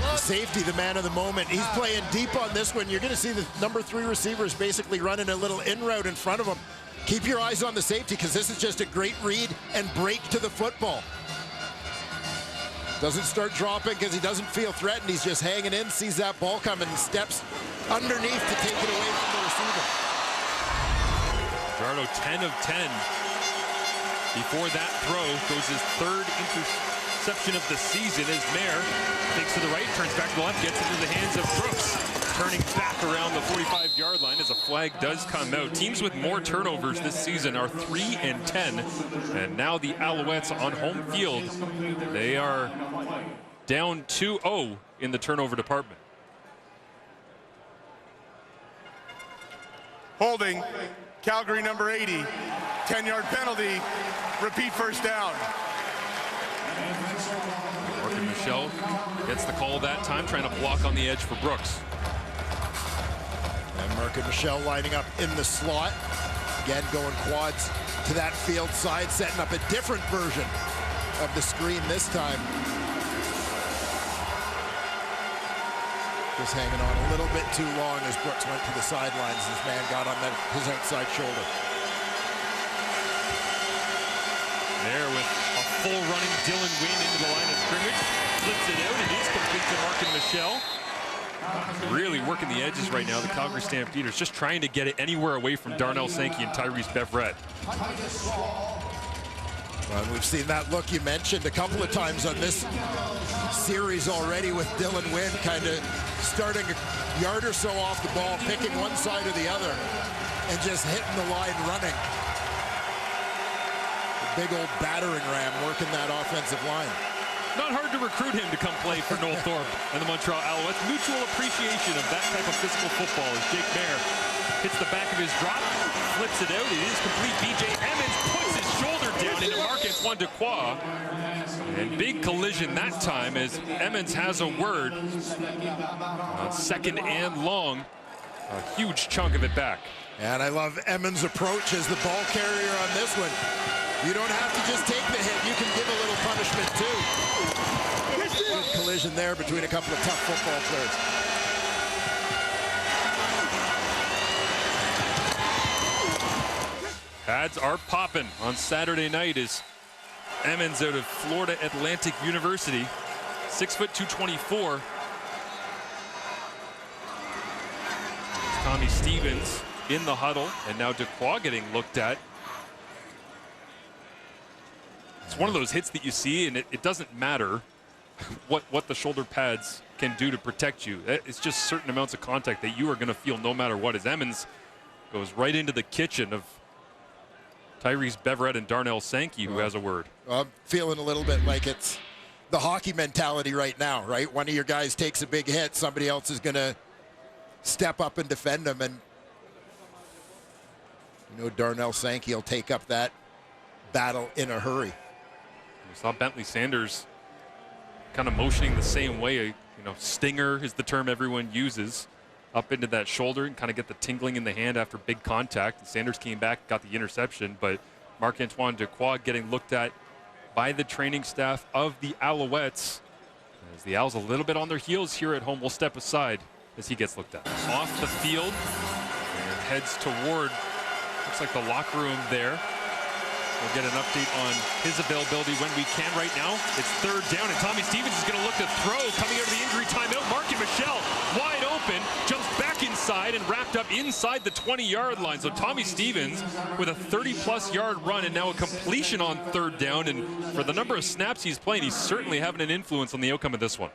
the safety, the man of the moment. He's playing deep on this one. You're going to see the number 3 receivers basically running a little in route in front of him. Keep your eyes on the safety because this is just a great read and break to the football. Doesn't start dropping because he doesn't feel threatened. He's just hanging in, sees that ball coming, and steps underneath to take it away from the receiver. Fajardo 10 of 10. Before that throw goes his 3rd interception of the season as Mayer takes to the right, turns back to the left, gets into the hands of Brooks, turning back around the 45-yard line as a flag does come out. Teams with more turnovers this season are 3 and 10, and now the Alouettes on home field, they are down 2-0 in the turnover department. Holding, Calgary number 80, 10-yard penalty, repeat first down. Markin Michel gets the call that time, trying to block on the edge for Brooks. And Markin Michel lining up in the slot. Again, going quads to that field side, setting up a different version of the screen this time. Just hanging on a little bit too long as Brooks went to the sidelines. This man got on his outside shoulder. There with a full running Dylan Wynn into the line of scrimmage. Flips it out. It is complete to Markin Michel. Really working the edges right now, the Calgary Stampeders, just trying to get it anywhere away from Darnell Sankey and Tyrese Beverett. Well, we've seen that look you mentioned a couple of times on this series already with Dylan Wynn kind of starting a yard or so off the ball, picking one side or the other, and just hitting the line running. Big old battering ram working that offensive line. Not hard to recruit him to come play for Noel Thorpe and the Montreal Alouettes. Mutual appreciation of that type of physical football as Jake Mayer hits the back of his drop, flips it out. It is complete. B.J. Emmons puts his shoulder down into Marc-Antoine Dequoy. And big collision that time as Emmons has a word on 2nd and long. A huge chunk of it back. And I love Emmons' approach as the ball carrier on this one. You don't have to just take the hit. You can give a little punishment, too. Good collision there between a couple of tough football players. Pads are popping on Saturday night as Emmons out of Florida Atlantic University. 6 foot 224. Tommy Stevens in the huddle, and now Dequoy getting looked at. It's one of those hits that you see, and it doesn't matter what the shoulder pads can do to protect you. It's just certain amounts of contact that you are going to feel no matter what, as Emmons goes right into the kitchen of Tyrese Beverett and Darnell Sankey, who has a word. I'm feeling a little bit like it's the hockey mentality right now, right? One of your guys takes a big hit, somebody else is going to step up and defend him, and you know Darnell Sankey will take up that battle in a hurry. We saw Bentley Sanders kind of motioning the same way. You know, stinger is the term everyone uses, up into that shoulder and kind of get the tingling in the hand after big contact. And Sanders came back, got the interception, but Marc-Antoine Dequoy getting looked at by the training staff of the Alouettes. As the Owls a little bit on their heels here at home, will step aside as he gets looked at. Off the field and heads toward, looks like the locker room there. We'll get an update on his availability when we can. Right now, it's third down, and Tommy Stevens is going to look to throw. Coming out of the injury timeout, Marky Michel wide open, jumps back inside and wrapped up inside the 20-yard line. So Tommy Stevens with a 30-plus yard run and now a completion on third down. And for the number of snaps he's playing, he's certainly having an influence on the outcome of this one.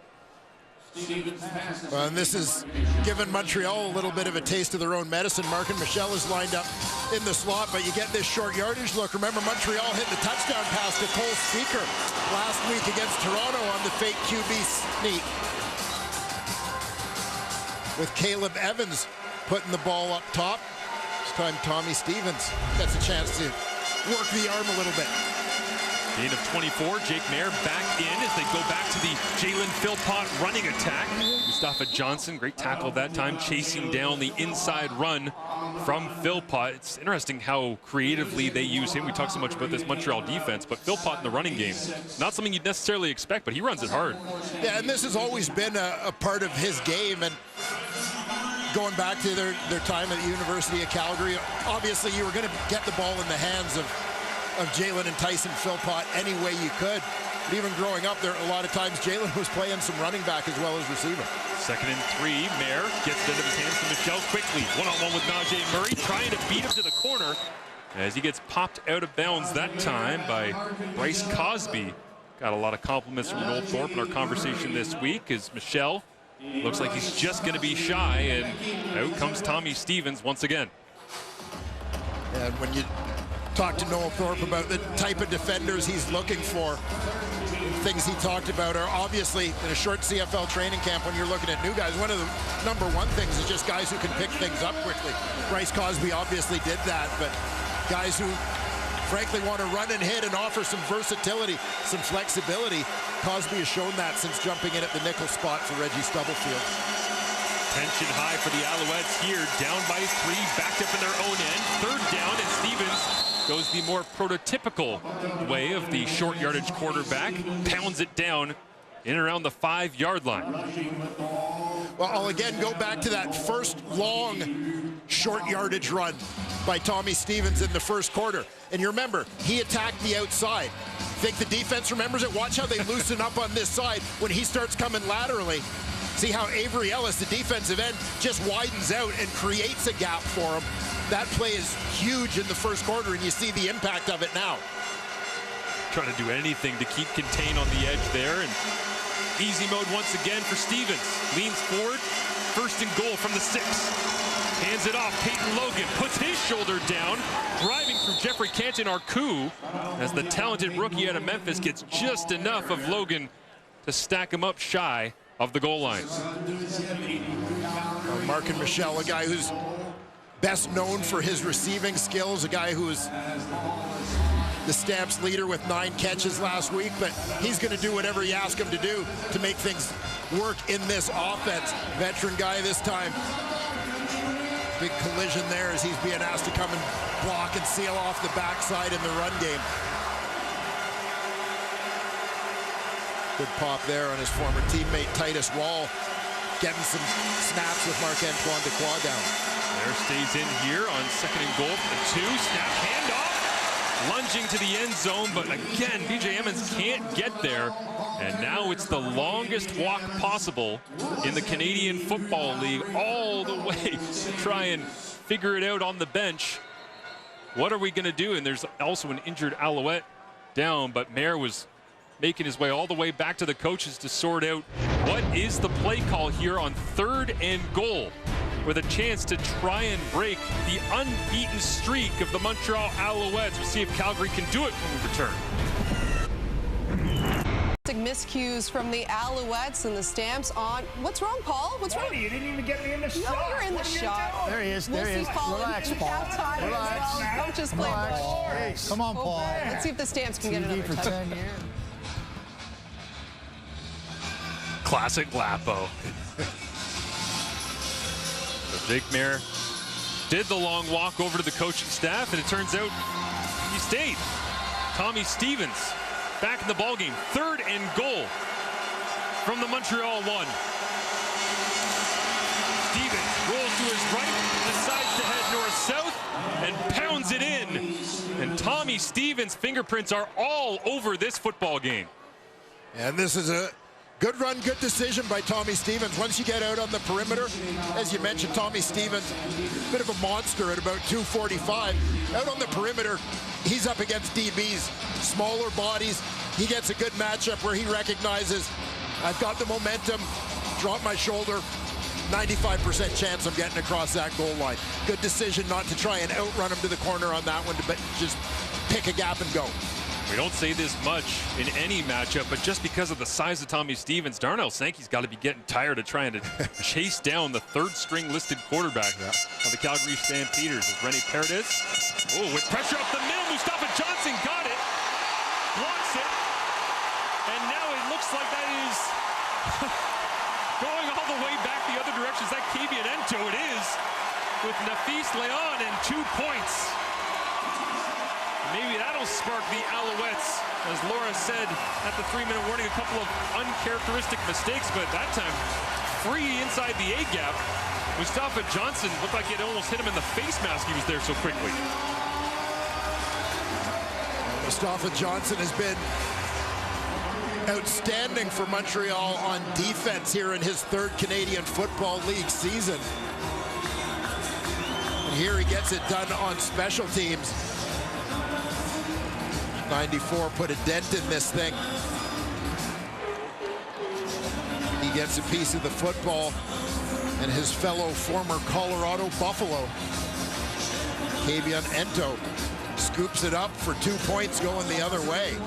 And this is giving Montreal a little bit of a taste of their own medicine. Markin Michel is lined up in the slot, but you get this short yardage look. Remember, Montreal hit the touchdown pass to Cole Speaker last week against Toronto on the fake QB sneak, with Caleb Evans putting the ball up top. This time Tommy Stevens gets a chance to work the arm a little bit. Gain of 24, Jake Mayer back in as they go back to the Jalen Philpott running attack. Mustafa Johnson, great tackle that time, chasing down the inside run from Philpott. It's interesting how creatively they use him. We talk so much about this Montreal defense, but Philpott in the running game, not something you'd necessarily expect, but he runs it hard. Yeah, and this has always been a part of his game, and going back to their time at the University of Calgary, obviously you were going to get the ball in the hands of Jalen and Tyson Philpott any way you could. But even growing up there, a lot of times Jalen was playing some running back as well as receiver. 2nd and 3, Mayer gets it into his hands to Michel quickly. One-on-one with Najee Murray, trying to beat him to the corner as he gets popped out of bounds that time by Bryce Cosby. Got a lot of compliments from Noel Thorpe in our conversation this week as Michel looks like he's just going to be shy, and out comes Tommy Stevens once again. And when you talk to Noel Thorpe about the type of defenders he's looking for, things he talked about are obviously in a short CFL training camp when you're looking at new guys. One of the number one things is just guys who can pick things up quickly. Bryce Cosby obviously did that, but guys who frankly want to run and hit and offer some versatility, some flexibility. Cosby has shown that since jumping in at the nickel spot for Reggie Stubblefield. Tension high for the Alouettes here, down by 3, backed up in their own end. Third down, and Stevens goes the more prototypical way of the short yardage quarterback, pounds it down in around the 5-yard line. Well, I'll again go back to that first long short yardage run by Tommy Stevens in the first quarter. And you remember, he attacked the outside. Think the defense remembers it? Watch how they loosen up on this side when he starts coming laterally. See how Avery Ellis, the defensive end, just widens out and creates a gap for him. That play is huge in the first quarter, and you see the impact of it now. Trying to do anything to keep contained on the edge there, and easy mode once again for Stevens. Leans forward, 1st and goal from the 6. Hands it off, Peyton Logan puts his shoulder down, driving through Jeffrey Canton-Arcou as the talented rookie out of Memphis gets just enough of Logan to stack him up shy of the goal line. Markin Michel, a guy who's best known for his receiving skills, a guy who is the Stamps leader with 9 catches last week, but he's going to do whatever you ask him to do to make things work in this offense. Veteran guy this time. Big collision there as he's being asked to come and block and seal off the backside in the run game. Good pop there on his former teammate Titus Wall, getting some snaps with Marc-Antoine Dequoy down. There stays in here on 2nd and goal for the 2. Snap handoff. Lunging to the end zone, but again, BJ Emmons can't get there. And now it's the longest walk possible in the Canadian Football League, all the way to try and figure it out on the bench. What are we going to do? And there's also an injured Alouette down, but Mayer was making his way all the way back to the coaches to sort out what is the play call here on 3rd and goal, with a chance to try and break the unbeaten streak of the Montreal Alouettes. We'll see if Calgary can do it when we return. Miscues from the Alouettes and the Stamps on. What's wrong, Paul? What's wrong? You didn't even get me in the shot. No, you're in the shot. There he is. There he is. Relax, Paul. Halftime as well. Don't just play ball. Hey, come on, Paul. Let's see if the Stamps can get another for touch. 10 years. Classic Lapo. So Jake Mayer did the long walk over to the coaching staff, and it turns out he stayed. Tommy Stevens back in the ballgame. 3rd and goal from the Montreal 1. Stevens rolls to his right, decides to head north-south, and pounds it in. And Tommy Stevens' fingerprints are all over this football game. And this is a good run, good decision by Tommy Stevens. Once you get out on the perimeter, as you mentioned, Tommy Stevens, bit of a monster at about 245. Out on the perimeter, he's up against DBs, smaller bodies. He gets a good matchup where he recognizes, I've got the momentum, drop my shoulder, 95% chance I'm getting across that goal line. Good decision not to try and outrun him to the corner on that one, but just pick a gap and go. We don't say this much in any matchup, but just because of the size of Tommy Stevens, Darnell Sankey's got to be getting tired of trying to chase down the 3rd-string listed quarterback of the Calgary Stampeders. As Rene Paredes, with pressure up the middle, Mustafa Johnson got it, blocks it, and now it looks like that is going all the way back the other direction. Is that Kabian Ento? It is, with Nafis Leon and 2 points. Maybe that'll spark the Alouettes. As Laura said at the 3-minute warning, a couple of uncharacteristic mistakes, but that time free inside the A-gap. Mustafa Johnson looked like it almost hit him in the face mask. He was there so quickly. Mustafa Johnson has been outstanding for Montreal on defense here in his 3rd Canadian Football League season. And here he gets it done on special teams. 94 put a dent in this thing. He gets a piece of the football, and his fellow former Colorado Buffalo, Kabian Ento, scoops it up for 2 points going the other way.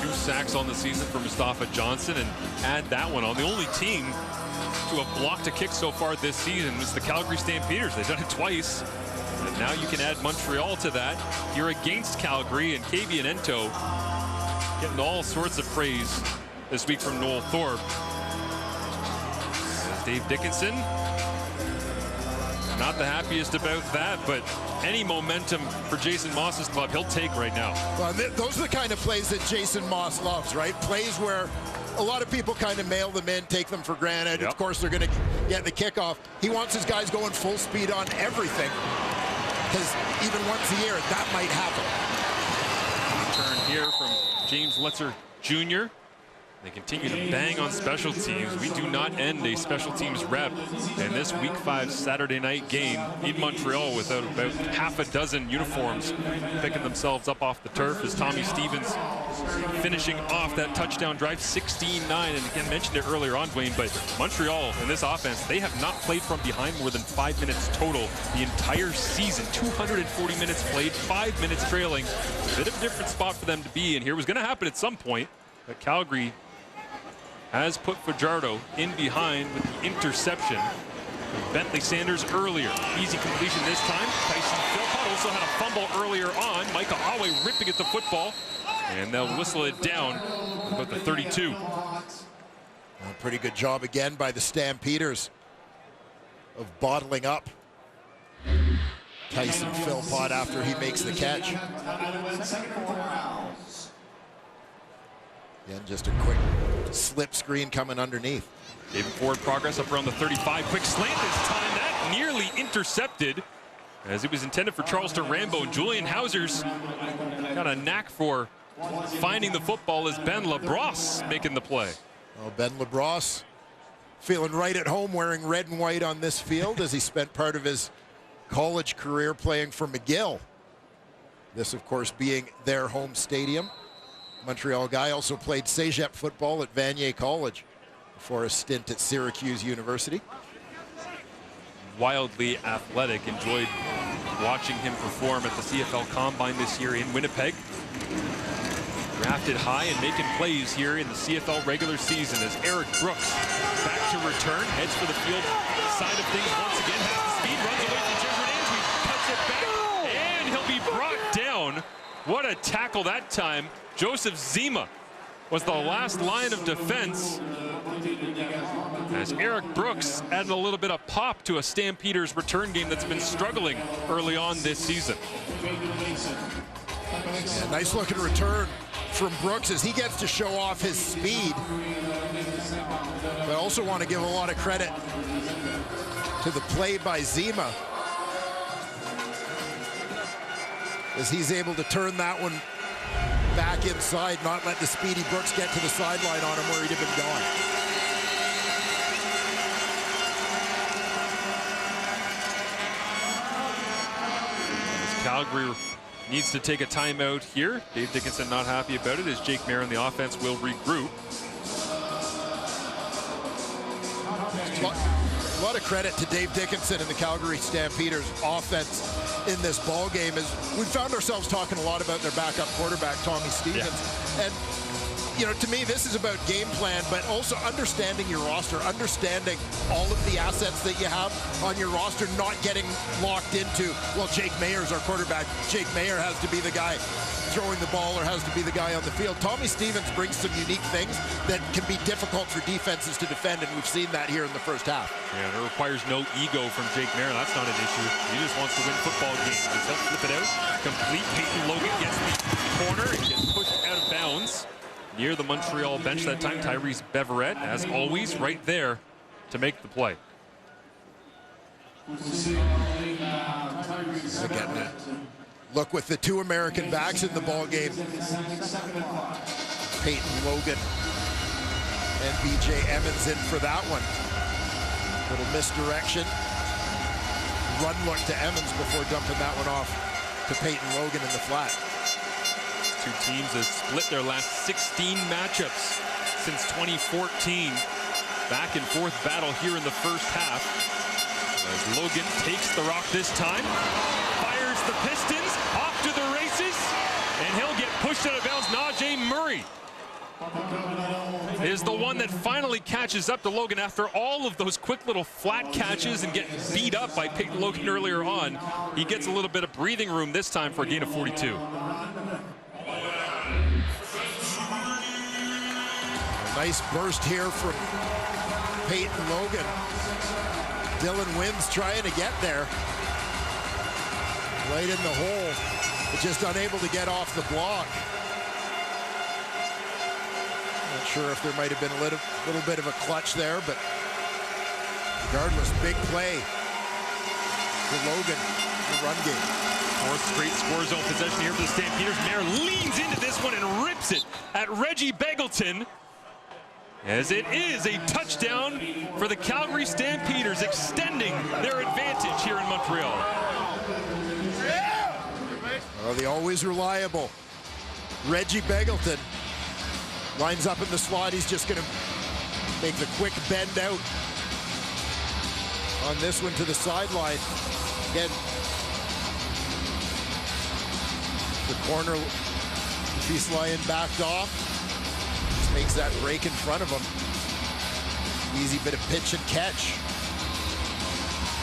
2 sacks on the season for Mustafa Johnson, and add that one on. The only team to have blocked a kick so far this season was the Calgary Stampeders. They've done it twice. And now you can add Montreal to that. You're against Calgary, and Kabian Ento getting all sorts of praise this week from Noel Thorpe. Dave Dickinson, not the happiest about that, but any momentum for Jason Moss's club, he'll take right now. Well, those are the kind of plays that Jason Moss loves, right? Plays where a lot of people kind of mail them in, take them for granted. Of course, they're going to get the kickoff. He wants his guys going full speed on everything, because even once a year, that might happen. Turn here from James Letzer Jr. They continue to bang on special teams. We do not end a special teams rep in this Week 5 Saturday night game in Montreal without about half a dozen uniforms picking themselves up off the turf, as Tommy Stevens finishing off that touchdown drive, 16-9. And again, mentioned it earlier on, Dwayne, but Montreal in this offense, they have not played from behind more than 5 minutes total the entire season. 240 minutes played, 5 minutes trailing. A bit of a different spot for them to be, and here was going to happen at some point, but Calgary has put Fajardo in behind with the interception. Bentley Sanders earlier. Easy completion this time. Tyson Philpott also had a fumble earlier on. Micah Awe ripping at the football. And they'll whistle it down about the 32. A pretty good job again by the Stampeders of bottling up Tyson Philpott after he makes the catch. Again, just a quick slip screen coming underneath. David forward progress up around the 35. Quick slant this time. That nearly intercepted as it was intended for Charleston Rambo. Julian Hauser's got a knack for finding the football as Ben LaBrosse making the play. Well, Ben LaBrosse feeling right at home wearing red and white on this field as he spent part of his college career playing for McGill. This, of course, being their home stadium. Montreal guy, also played Cégep football at Vanier College before a stint at Syracuse University. Wildly athletic. Enjoyed watching him perform at the CFL Combine this year in Winnipeg. Drafted high and making plays here in the CFL regular season as Eric Brooks back to return, heads for the field side of things once again, has the speed, runs away from Jerzy Andrews, cuts it back, and he'll be brought down. What a tackle that time. Joseph Zima was the last line of defense as Eric Brooks added a little bit of pop to a Stampeders return game that's been struggling early on this season. Yeah, nice looking return from Brooks as he gets to show off his speed. But I also want to give a lot of credit to the play by Zima as he's able to turn that one back inside, not let the speedy Brooks get to the sideline on him where he'd have been gone. As Calgary needs to take a timeout here. Dave Dickinson not happy about it as Jake Mayer and the offense will regroup. A lot of credit to Dave Dickinson and the Calgary Stampeders offense in this ball game as we found ourselves talking a lot about their backup quarterback, Tommy Stevens. Yeah. And, you know, to me, this is about game plan, but also understanding your roster, understanding all of the assets that you have on your roster, not getting locked into, well, Jake Mayer's our quarterback. Jake Mayer has to be the guy throwing the ball or has to be the guy on the field. Tommy Stevens brings some unique things that can be difficult for defenses to defend, and we've seen that here in the first half. Yeah, it requires no ego from Jake Mayer. That's not an issue. He just wants to win football games. He'll flip it out. Complete. Peyton Logan gets the corner and gets pushed out of bounds near the Montreal bench that time. Tyrese Beverett, as always, right there to make the play. Again, look with the two American backs in the ball game. Peyton Logan and B.J. Emmons in for that one. Little misdirection. Run look to Emmons before dumping that one off to Peyton Logan in the flat. Two teams have split their last 16 matchups since 2014. Back and forth battle here in the first half. As Logan takes the rock this time, fires the Pistons, off to the races, and he'll get pushed out of bounds. Najee Murray is the one that finally catches up to Logan after all of those quick little flat catches and getting beat up by Peyton Logan earlier on. He gets a little bit of breathing room this time for a gain of 42. Nice burst here from Peyton Logan. Dylan Wynns trying to get there. Right in the hole, but just unable to get off the block. Not sure if there might have been a little bit of a clutch there, but regardless, big play for Logan in the run game. Fourth straight score zone possession here for the Stampeders. Mayer leans into this one and rips it at Reggie Begelton, as it is a touchdown for the Calgary Stampeders, extending their advantage here in Montreal. Well, the always reliable Reggie Begelton lines up in the slot. He's just going to make the quick bend out on this one to the sideline. Again, the corner, if he's lying backed off, just makes that break in front of him. Easy bit of pitch and catch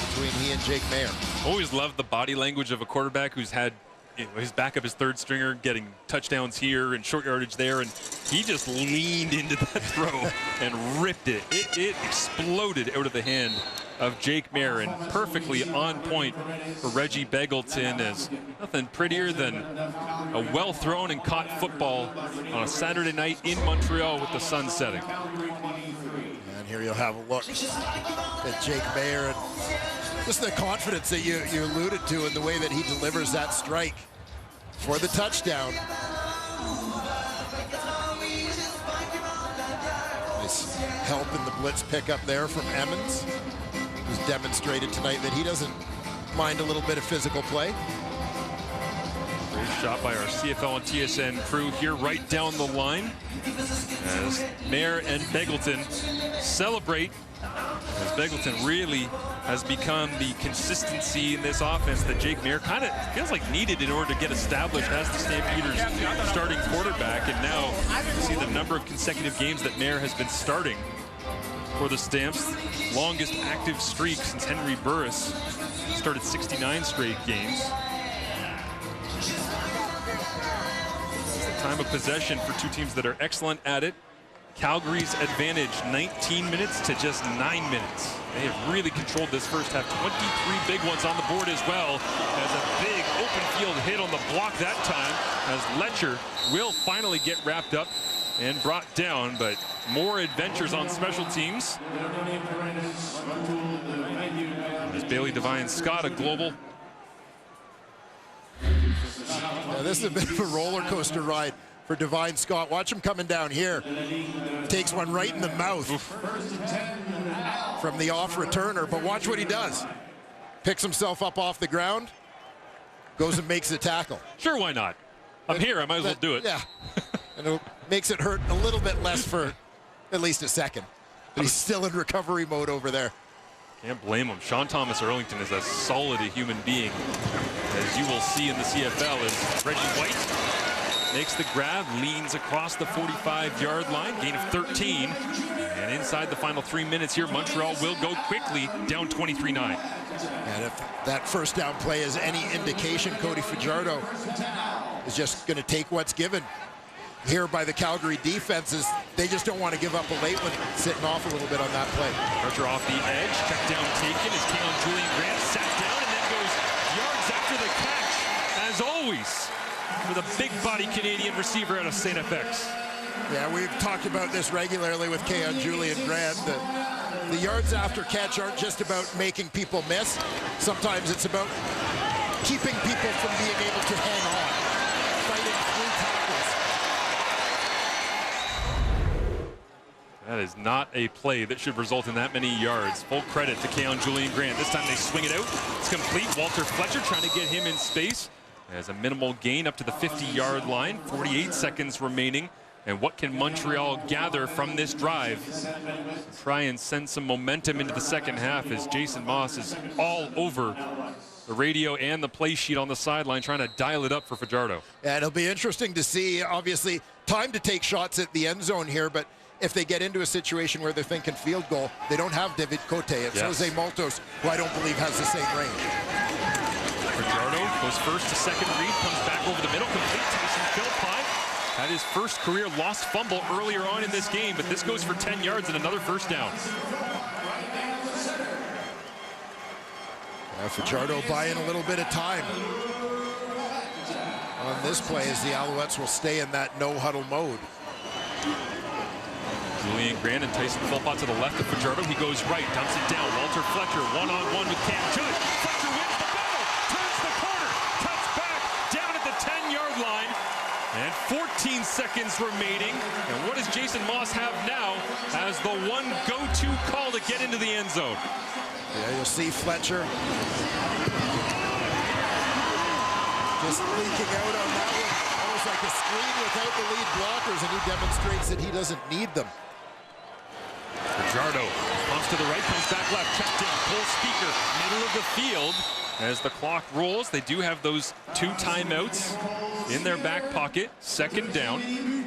between he and Jake Mayer. Always loved the body language of a quarterback who's had, you know, his backup, his third stringer, getting touchdowns here and short yardage there, and he just leaned into that throw and ripped it. It exploded out of the hand of Jake Mayer, and perfectly on point for Reggie Begelton, as nothing prettier than a well-thrown and caught football on a Saturday night in Montreal with the sun setting. And here you'll have a look at Jake Maier and just the confidence that you alluded to in the way that he delivers that strike for the touchdown. Nice help in the blitz pickup there from Emmons, who's demonstrated tonight that he doesn't mind a little bit of physical play. Great shot by our CFL and TSN crew here right down the line as Maier and Begelton celebrate, as Begelton really has become the consistency in this offense that Jake Maier kind of feels like needed in order to get established as the Stampeders starting quarterback. And now you see the number of consecutive games that Maier has been starting for the Stamps. Longest active streak since Henry Burris started 69 straight games. Time of possession for two teams that are excellent at it. Calgary's advantage 19 minutes to just 9 minutes. They have really controlled this first half. 23 big ones on the board as well, as a big open field hit on the block that time, as Letcher will finally get wrapped up and brought down. But more adventures on special teams as Bailey Devine Scott, a global. Yeah, this is a bit of a roller coaster ride for Devine Scott. Watch him coming down here. Takes one right in the mouth from the off returner, but watch what he does. Picks himself up off the ground, goes and makes the tackle. Sure, why not? I'm here, I might as well do it. Yeah, and it makes it hurt a little bit less for at least a second. But he's still in recovery mode over there. Can't blame him. Sean Thomas Arlington is as solid a human being as you will see in the CFL as Reggie White makes the grab, leans across the 45-yard line, gain of 13. And inside the final 3 minutes here, Montreal will go quickly, down 23-9. And if that first down play is any indication, Cody Fajardo is just going to take what's given here by the Calgary defenses. They just don't want to give up a late one, sitting off a little bit on that play. Pressure off the edge, check down taken as Kalen Julian Grant sat down and then goes yards after the catch, as always, with a big body Canadian receiver out of St. FX. Yeah, we've talked about this regularly with Kalen Julian Grant. The yards after catch aren't just about making people miss. Sometimes it's about keeping people from being able to hang on, fighting through tackles. That is not a play that should result in that many yards. Full credit to Kalen Julian Grant. This time they swing it out. It's complete. Walter Fletcher trying to get him in space. As a minimal gain up to the 50-yard line. 48 seconds remaining. And what can Montreal gather from this drive? Try and send some momentum into the second half as Jason Moss is all over the radio and the play sheet on the sideline trying to dial it up for Fajardo. And it'll be interesting to see, obviously, time to take shots at the end zone here, but if they get into a situation where they're thinking field goal, they don't have David Cote. It's Jose Maltos, who I don't believe has the same range. Fajardo goes first to second read, comes back over the middle, complete. Tyson Philpott had his first career lost fumble earlier on in this game, but this goes for 10 yards and another first down. Fajardo buying a little bit of time on this play as the Alouettes will stay in that no-huddle mode. Julian Grant and Tyson Philpott to the left of Fajardo. He goes right, dumps it down. Walter Fletcher one-on-one with Cam Judge. Fletcher wins the battle, turns the corner, cuts back down at the 10-yard line. And 14 seconds remaining. And what does Jason Moss have now as the one go-to call to get into the end zone? Yeah, you'll see Fletcher just leaking out on that one. Almost like a screen without the lead blockers, and he demonstrates that he doesn't need them. Fajardo pumps to the right, comes back left, checked in, Cole Speaker, middle of the field. As the clock rolls, they do have those 2 timeouts in their back pocket. Second down. And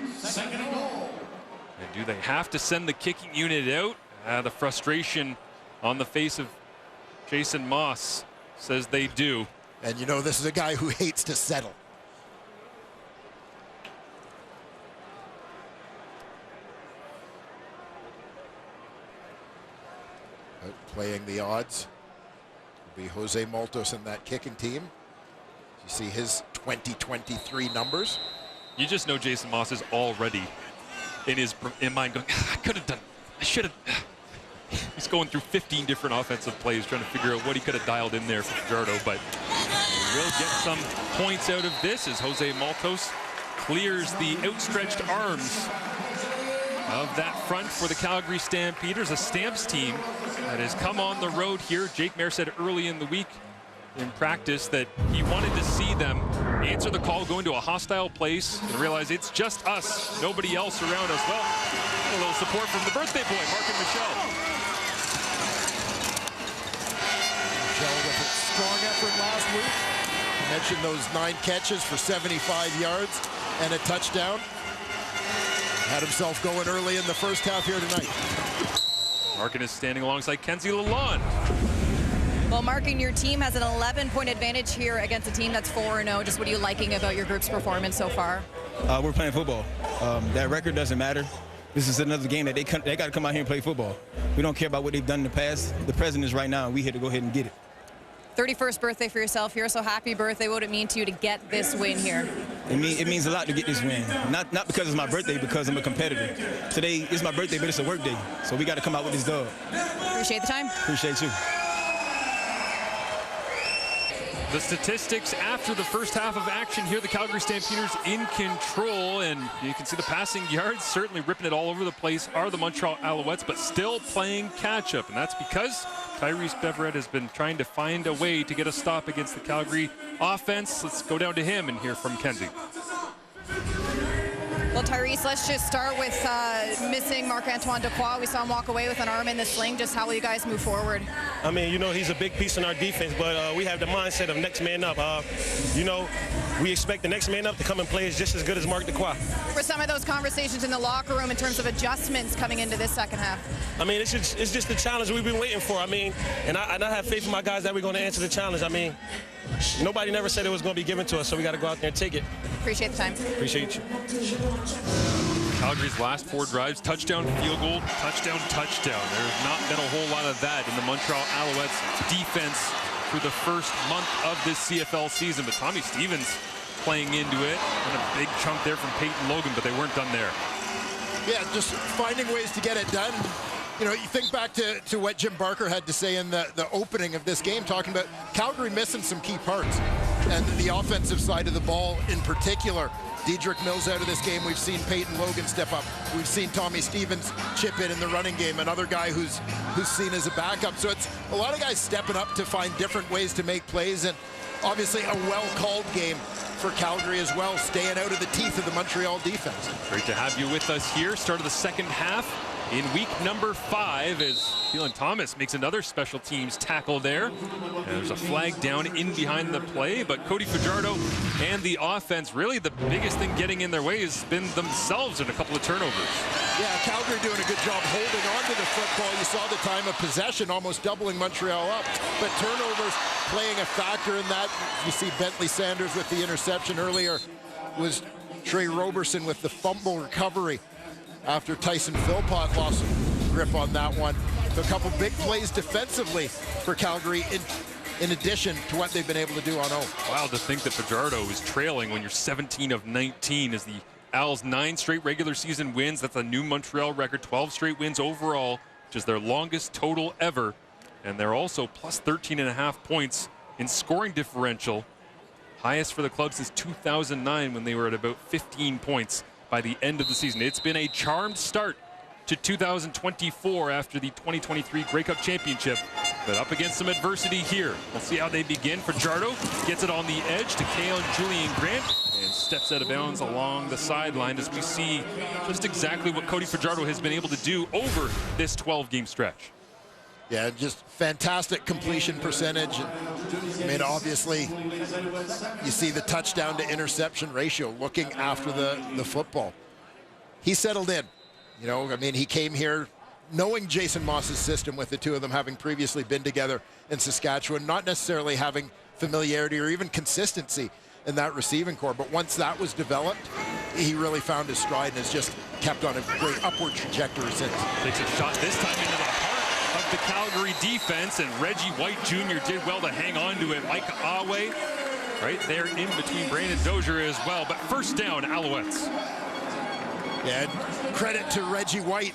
do they have to send the kicking unit out? The frustration on the face of Jason Moss says they do. And you know, this is a guy who hates to settle. But playing the odds will be Jose Maltos and that kicking team. You see his 2023 numbers. You just know Jason Moss is already in mind going, I could have done, I should have. he's going through 15 different offensive plays trying to figure out what he could have dialed in there for Fajardo, but he will get some points out of this as Jose Maltos clears the outstretched arms of that front for the Calgary Stampeders, a Stamps team that has come on the road here. Jake Mayer said early in the week in practice that he wanted to see them answer the call, go into a hostile place, and realize it's just us, nobody else around us. Well, a little support from the birthday boy, Mark and Michelle. Michelle with a strong effort last week. I mentioned those 9 catches for 75 yards and a touchdown. Had himself going early in the first half here tonight. Markin is standing alongside Kenzie Lalonde. Well, Markin, your team has an 11-point advantage here against a team that's 4-0. Just what are you liking about your group's performance so far? We're playing football. That record doesn't matter. This is another game that they got to come out here and play football. We don't care about what they've done in the past. The present is right now, and we here to go ahead and get it. 31st birthday for yourself here, so happy birthday. What would it mean to you to get this win here? It means a lot to get this win. Not because it's my birthday, because I'm a competitor. Today is my birthday, but it's a work day, so we got to come out with this dub. Appreciate the time. Appreciate you. The statistics after the first half of action here, the Calgary Stampeders in control, and you can see the passing yards certainly ripping it all over the place are the Montreal Alouettes, but still playing catch-up, and that's because Tyrese Beverett has been trying to find a way to get a stop against the Calgary offense. Let's go down to him and hear from Kenzie. Well, Tyrese, let's just start with missing Marc-Antoine Dequoy. We saw him walk away with an arm in the sling. Just how will you guys move forward? I mean, you know, he's a big piece in our defense, but we have the mindset of next man up. You know, we expect the next man up to come and play just as good as Marc Dequoy. For some of those conversations in the locker room in terms of adjustments coming into this second half? I mean, it's just the challenge we've been waiting for. I mean, and I have faith in my guys that we're going to answer the challenge. I mean, nobody never said it was going to be given to us, so we got to go out there and take it. Appreciate the time. Appreciate you. Calgary's last 4 drives, touchdown, field goal, touchdown, touchdown. There's not been a whole lot of that in the Montreal Alouettes defense through the first month of this CFL season, but Tommy Stevens playing into it, and a big chunk there from Peyton Logan, but they weren't done there. Yeah, just finding ways to get it done. You know, you think back to what Jim Barker had to say in the opening of this game, talking about Calgary missing some key parts, and the offensive side of the ball in particular. Dedrick Mills out of this game. We've seen Peyton Logan step up. We've seen Tommy Stevens chip in the running game, another guy who's seen as a backup. So it's a lot of guys stepping up to find different ways to make plays, and obviously a well-called game for Calgary as well, staying out of the teeth of the Montreal defense. Great to have you with us here. Start of the second half in week number 5 as Keelan Thomas makes another special teams tackle there. And there's a flag down in behind the play, but Cody Fajardo and the offense, really the biggest thing getting in their way has been themselves in a couple of turnovers. Yeah, Calgary doing a good job holding on to the football. You saw the time of possession almost doubling Montreal up, but turnovers playing a factor in that. You see Bentley Sanders with the interception earlier, was Trey Roberson with the fumble recovery after Tyson Philpott lost grip on that one. So a couple big plays defensively for Calgary in addition to what they've been able to do on own. Wild to think that Fajardo is trailing when you're 17 of 19 as the Als 9 straight regular season wins. That's a new Montreal record, 12 straight wins overall, which is their longest total ever. And they're also plus 13.5 points in scoring differential. Highest for the club since 2009 when they were at about 15 points by the end of the season. It's been a charmed start to 2024 after the 2023 Grey Cup Championship, but up against some adversity here. We'll see how they begin. Fajardo gets it on the edge to Kale and Julian Grant and steps out of bounds along the sideline as we see just exactly what Cody Fajardo has been able to do over this 12-game stretch. Yeah, just fantastic completion percentage. I mean, obviously, you see the touchdown to interception ratio, looking after the football. He settled in. You know, I mean, he came here knowing Jason Moss's system, with the two of them having previously been together in Saskatchewan, not necessarily having familiarity or even consistency in that receiving core. But once that was developed, he really found his stride and has just kept on a great upward trajectory since. Takes a shot this time into the heart of the Calgary defense, and Reggie White Jr. did well to hang on to it. Mike Awe right there in between Brandon Dozier as well. But first down, Alouettes. Yeah, credit to Reggie White.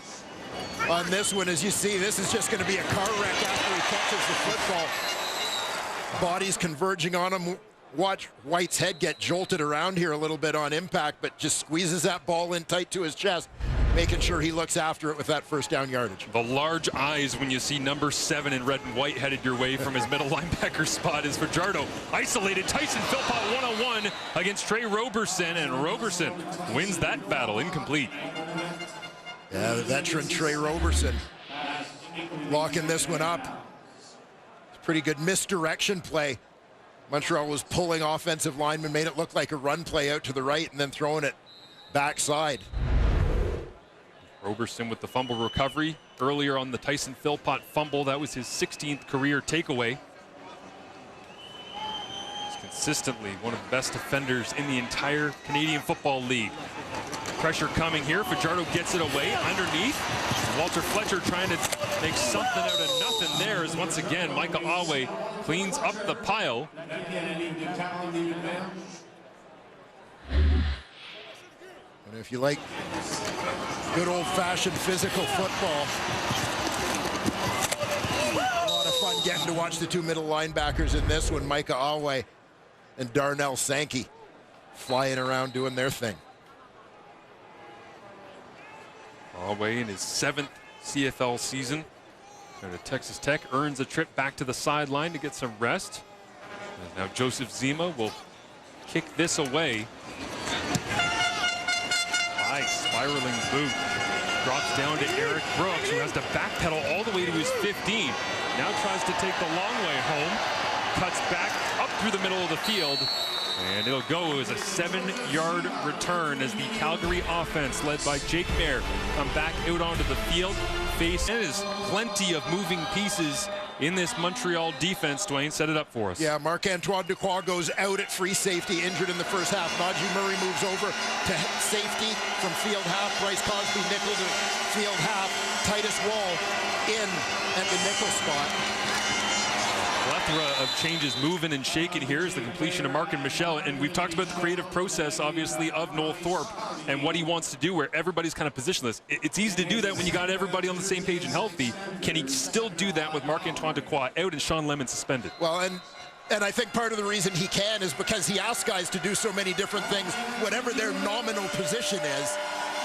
on this one. As you see, this is just going to be a car wreck after he catches the football. Bodies converging on him. Watch White's head get jolted around here a little bit on impact, but just squeezes that ball in tight to his chest, making sure he looks after it with that first down yardage. The large eyes when you see number 7 in red and white headed your way from his middle linebacker spot is Fajardo. Isolated Tyson Philpott one-on-one against Trey Roberson, and Roberson wins that battle. Incomplete. Yeah, the veteran Trey Roberson locking this one up. Pretty good misdirection play. Montreal was pulling offensive linemen, made it look like a run play out to the right, and then throwing it backside. Roberson with the fumble recovery earlier on the Tyson Philpott fumble. That was his 16th career takeaway. He's consistently one of the best defenders in the entire Canadian Football League. Pressure coming here. Fajardo gets it away underneath. Walter Fletcher trying to make something out of nothing there, as once again Michael Alouette cleans up the pile. And if you like good old-fashioned physical football, a lot of fun getting to watch the two middle linebackers in this one, Micah Alouette and Darnell Sankey, flying around doing their thing. Alouette in his 7th CFL season. Go to Texas Tech, earns a trip back to the sideline to get some rest. And now Joseph Zima will kick this away. Nice spiraling boot. Drops down to Eric Brooks, who has to backpedal all the way to his 15. Now tries to take the long way home. Cuts back up through the middle of the field. And it'll go as a 7-yard return as the Calgary offense, led by Jake Mayer, come back out onto the field. There's plenty of moving pieces in this Montreal defense. Dwayne, set it up for us. Yeah, Marc-Antoine Dequoy goes out at free safety, injured in the first half. Najee Murray moves over to safety from field half. Bryce Cosby nickel to field half. Titus Wall in at the nickel spot. Plethora of changes moving and shaking here is the completion of Mark and Michelle. And we've talked about the creative process, obviously, of Noel Thorpe and what he wants to do, where everybody's kind of positionless. It's easy to do that when you got everybody on the same page and healthy. Can he still do that with Marc-Antoine Dequoy out and Sean Lemon suspended? Well, and I think part of the reason he can is because he asks guys to do so many different things. Whatever their nominal position is,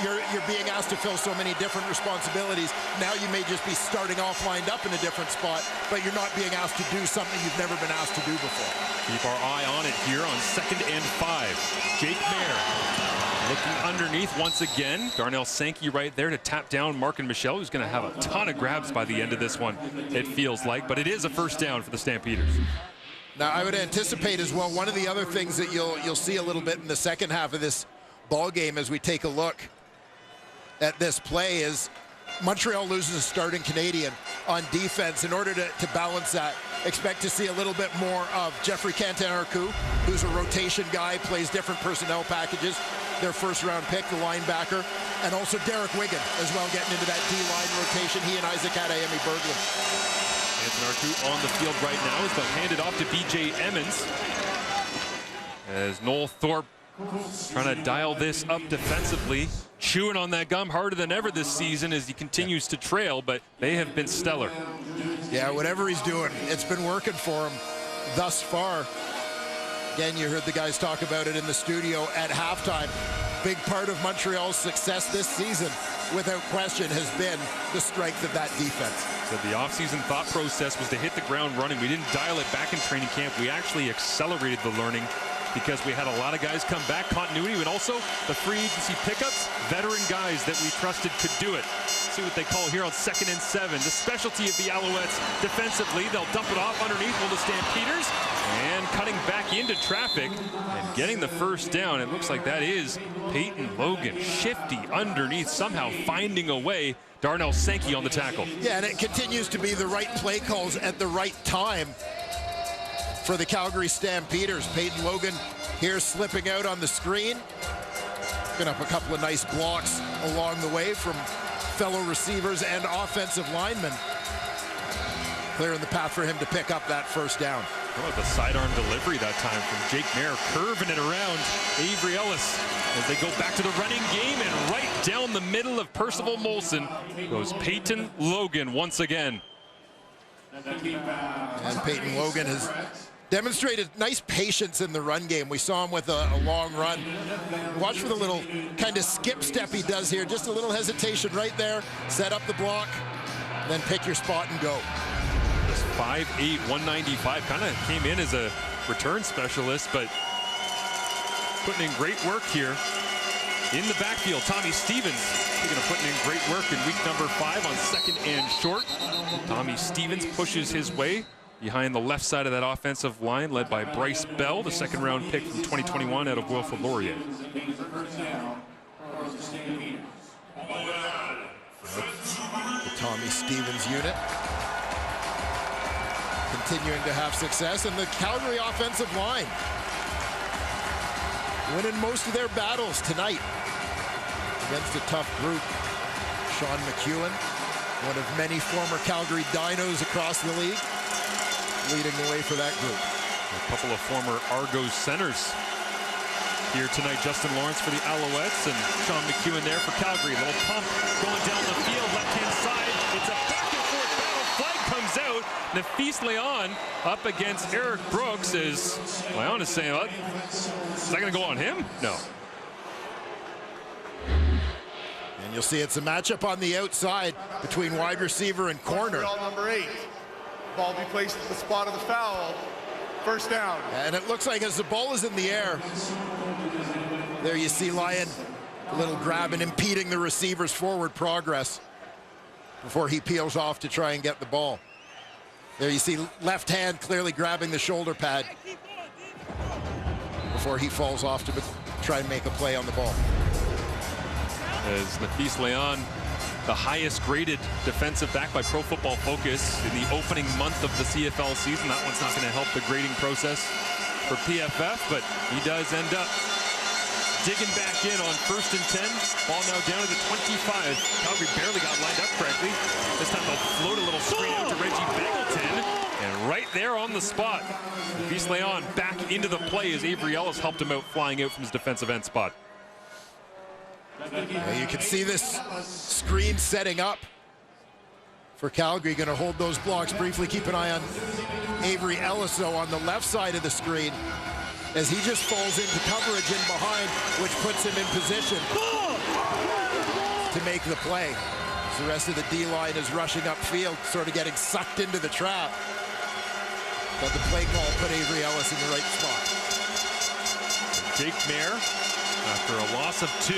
you're being asked to fill so many different responsibilities. Now you may just be starting off lined up in a different spot, but you're not being asked to do something you've never been asked to do before. Keep our eye on it here on 2nd and 5. Jake Mayer looking underneath once again. Darnell Sankey right there to tap down Mark and Michelle, who's going to have a ton of grabs by the end of this one, it feels like. But it is a first down for the Stampeders. Now, I would anticipate as well, one of the other things that you'll see a little bit in the second half of this ball game as we take a look at this play is Montreal loses a starting Canadian on defense. In order to balance that, expect to see a little bit more of Jeffrey Cantin-Arcou, who's a rotation guy, plays different personnel packages. Their first-round pick, the linebacker, and also Derek Wigan as well, getting into that D-line rotation. He and Isaac Adeyemi Berglund. Cantin-Arcou on the field right now is handed off to B.J. Emmons as Noel Thorpe trying to dial this up defensively, chewing on that gum harder than ever this season as he continues to trail, but they have been stellar. Yeah, whatever he's doing, it's been working for him thus far. Again, you heard the guys talk about it in the studio at halftime. Big part of Montreal's success this season, without question, has been the strength of that defense. So the offseason thought process was to hit the ground running. We didn't dial it back in training camp. We actually accelerated the learning because we had a lot of guys come back, continuity, and also the free agency pickups, veteran guys that we trusted could do it. See what they call here on 2nd and 7. The specialty of the Alouettes defensively. They'll dump it off underneath will the Stampeders, and cutting back into traffic and getting the first down. It looks like that is Peyton Logan, shifty underneath, somehow finding a way. Darnell Sankey on the tackle. Yeah, and it continues to be the right play calls at the right time for the Calgary Stampeders. Peyton Logan here slipping out on the screen. Picking up a couple of nice blocks along the way from fellow receivers and offensive linemen. Clearing the path for him to pick up that first down. How about the sidearm delivery that time from Jake Mayer, curving it around Avery Ellis as they go back to the running game, and right down the middle of Percival Molson goes Peyton Logan once again. And Peyton Logan has demonstrated nice patience in the run game. We saw him with a long run. Watch for the little kind of skip step he does here. Just a little hesitation right there. Set up the block, then pick your spot and go. Just 5'8", 195. Kind of came in as a return specialist, but putting in great work here. In the backfield, Tommy Stevens, speaking of putting in great work in week number 5 on 2nd and short. Tommy Stevens pushes his way behind the left side of that offensive line, led by Bryce Bell, the 2nd-round pick from 2021 out of Wilfrid Laurier. The Tommy Stevens unit continuing to have success, and the Calgary offensive line winning most of their battles tonight against a tough group. Sean McEwen, one of many former Calgary Dinos across the league, leading the way for that group. A couple of former Argos centers here tonight. Justin Lawrence for the Alouettes and Sean McEwen there for Calgary. A little pump going down the field, left-hand side. It's a back-and-forth battle. Flag comes out. Nafis Leon up against Eric Brooks. As Leon is saying, is that going to go on him? No. And you'll see it's a matchup on the outside between wide receiver and corner. Montreal number 8. Ball be placed at the spot of the foul. First down. And it looks like as the ball is in the air, there you see Lyon, a little grab and impeding the receiver's forward progress before he peels off to try and get the ball. There you see left hand clearly grabbing the shoulder pad before he falls off to try and make a play on the ball. As Nafis Leon, the highest graded defensive back by Pro Football Focus in the opening month of the CFL season. That one's not going to help the grading process for PFF, but he does end up digging back in on 1st and 10. Ball now down to the 25. Calgary barely got lined up correctly. This time they'll float a little screen out to Reggie Beggleton. And right there on the spot, Nafis Leon back into the play as Avery Ellis helped him out, flying out from his defensive end spot. Yeah, you can see this screen setting up for Calgary. Going to hold those blocks briefly. Keep an eye on Avery Ellis, though, on the left side of the screen, as he just falls into coverage in behind, which puts him in position to make the play. As the rest of the D-line is rushing upfield, sort of getting sucked into the trap. But the play call put Avery Ellis in the right spot. Jake Mayer, after a loss of 2,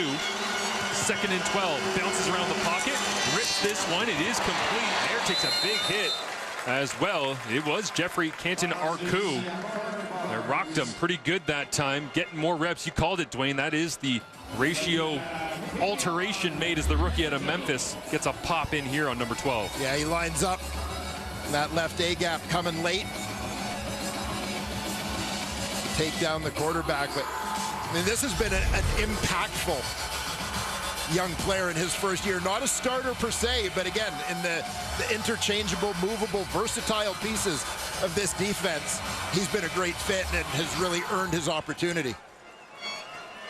2nd and 12, bounces around the pocket, rips this one. It is complete. Mayer takes a big hit as well. It was Jeffrey Canton-Arcou. They rocked him pretty good that time, getting more reps. You called it, Dwayne. That is the ratio alteration made as the rookie out of Memphis gets a pop in here on number 12. Yeah, he lines up. That left A-gap coming late. Take down the quarterback, but I mean, this has been an impactful young player in his first year. Not a starter per se, but again, in the interchangeable, movable, versatile pieces of this defense, he's been a great fit and has really earned his opportunity.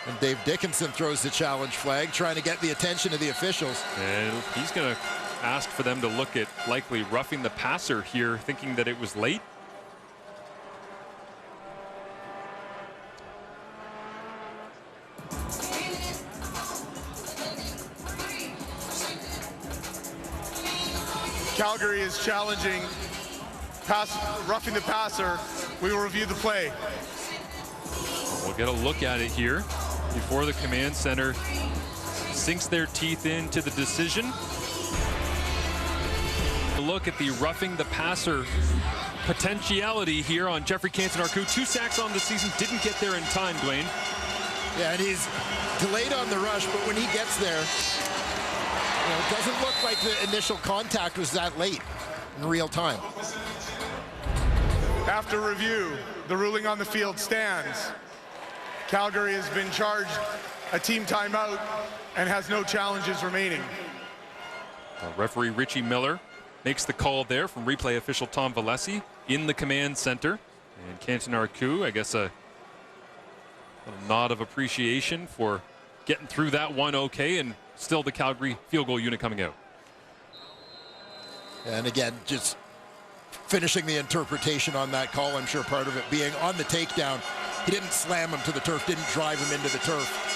And Dave Dickinson throws the challenge flag, trying to get the attention of the officials. And he's going to ask for them to look at likely roughing the passer here, thinking that it was late. Calgary is challenging roughing the passer. We will review the play. We'll get a look at it here before the command center sinks their teeth into the decision. A look at the roughing the passer potentiality here on Jeffrey Canton-Arcou. 2 sacks on the season, didn't get there in time, Dwayne. Yeah, and he's delayed on the rush, but when he gets there, it doesn't look like the initial contact was that late in real time. After review, the ruling on the field stands. Calgary has been charged a team timeout and has no challenges remaining. Referee Richie Miller makes the call there from replay official Tom Valesi in the command center. And Canton Arcu, I guess a nod of appreciation for getting through that one okay, and still the Calgary field goal unit coming out. And again, just finishing the interpretation on that call, I'm sure part of it being on the takedown. He didn't slam him to the turf, didn't drive him into the turf.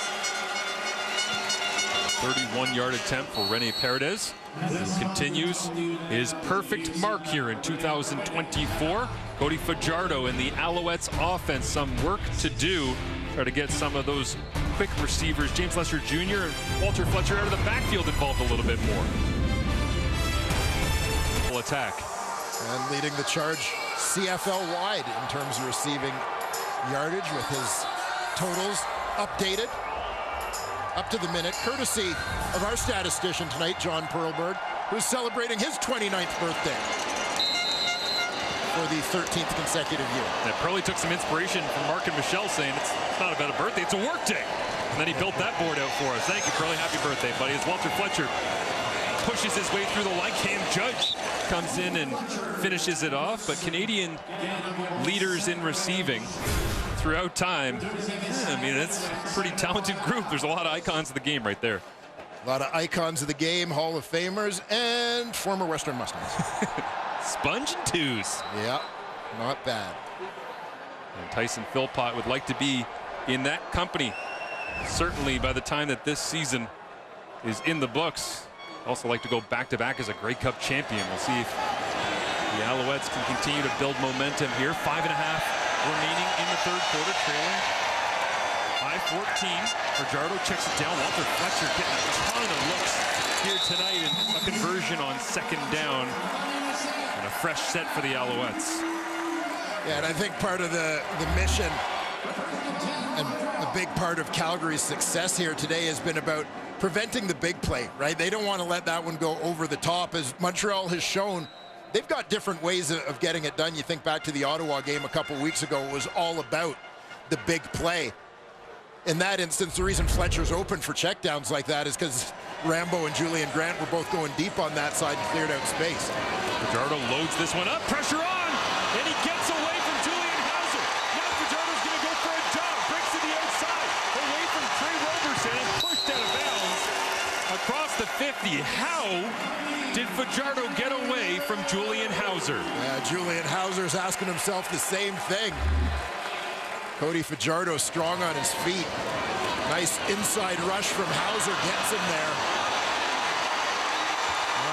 31-yard attempt for Rene Paredes. He continues his perfect mark here in 2024. Cody Fajardo and the Alouettes offense, some work to do. Try to get some of those quick receivers, James Lester Jr. and Walter Fletcher, out of the backfield involved a little bit more. Full attack. And leading the charge CFL wide in terms of receiving yardage with his totals updated up to the minute, courtesy of our statistician tonight, John Perlberg, who's celebrating his 29th birthday for the 13th consecutive year. And Pearlie took some inspiration from Mark and Michelle, saying it's not about a birthday, it's a work day. And then he built that board out for us. Thank you, Pearlie. Happy birthday, buddy. As Walter Fletcher pushes his way through the line, Cam Judge comes in and finishes it off. But Canadian leaders in receiving throughout time, I mean, it's a pretty talented group. There's a lot of icons of the game right there. A lot of icons of the game, Hall of Famers, and former Western Mustangs. Sponge and twos. Yeah, not bad. And Tyson Philpott would like to be in that company. Certainly by the time that this season is in the books. Also like to go back-to-back as a Grey Cup champion. We'll see if the Alouettes can continue to build momentum here. 5.5 remaining in the third quarter, trailing by 14. Fajardo checks it down. Walter Fletcher getting a ton of looks here tonight, and a conversion on second down. And a fresh set for the Alouettes. Yeah, and I think part of the mission and a big part of Calgary's success here today has been about preventing the big play, right? They don't want to let that one go over the top. As Montreal has shown, they've got different ways of getting it done. You think back to the Ottawa game a couple weeks ago, it was all about the big play. In that instance, the reason Fletcher's open for checkdowns like that is because Rambo and Julian Grant were both going deep on that side and cleared out space. Fajardo loads this one up, pressure on, and he gets away from Julian Hauser. Now Fajardo's going to go for a jog, breaks to the outside, away from Trey Roberson, and pushed out of bounds across the 50. How did Fajardo get away from Julian Hauser? Yeah, Julian Hauser's asking himself the same thing. Cody Fajardo strong on his feet. Nice inside rush from Hauser, gets him there.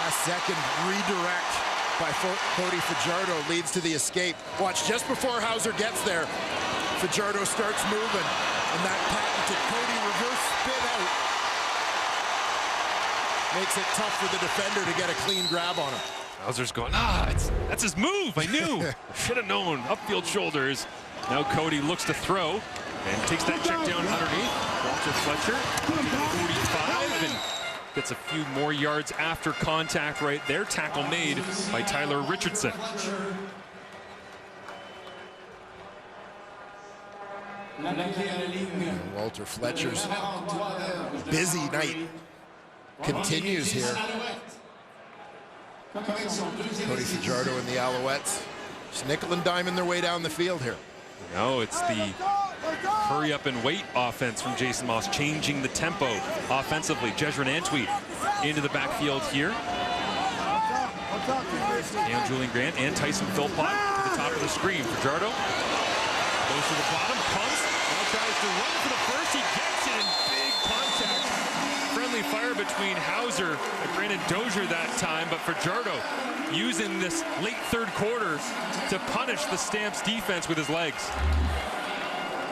Last second redirect by Cody Fajardo leads to the escape. Watch, just before Hauser gets there, Fajardo starts moving, and that patented Cody reverse spin out makes it tough for the defender to get a clean grab on him. Hauser's going, that's his move, I knew. Should have known, upfield shoulders. Now Cody looks to throw and takes that check down underneath. Walter Fletcher, 45, and gets a few more yards after contact right there. Tackle made by Tyler Richardson. And Walter Fletcher's busy night continues here. Cody Fajardo and the Alouettes just nickel and diming their way down the field here. No, it's the hurry up and wait offense from Jason Moss, changing the tempo offensively. Jezrin Antwi into the backfield here. And Julian Grant and Tyson Philpott to the top of the screen. Fajardo goes to the bottom, pumps, now tries to run for the first. He gets it in big contact. Friendly fire between Hauser and Brandon Dozier that time, but Fajardo using this late third quarter to punish the Stamps defense with his legs.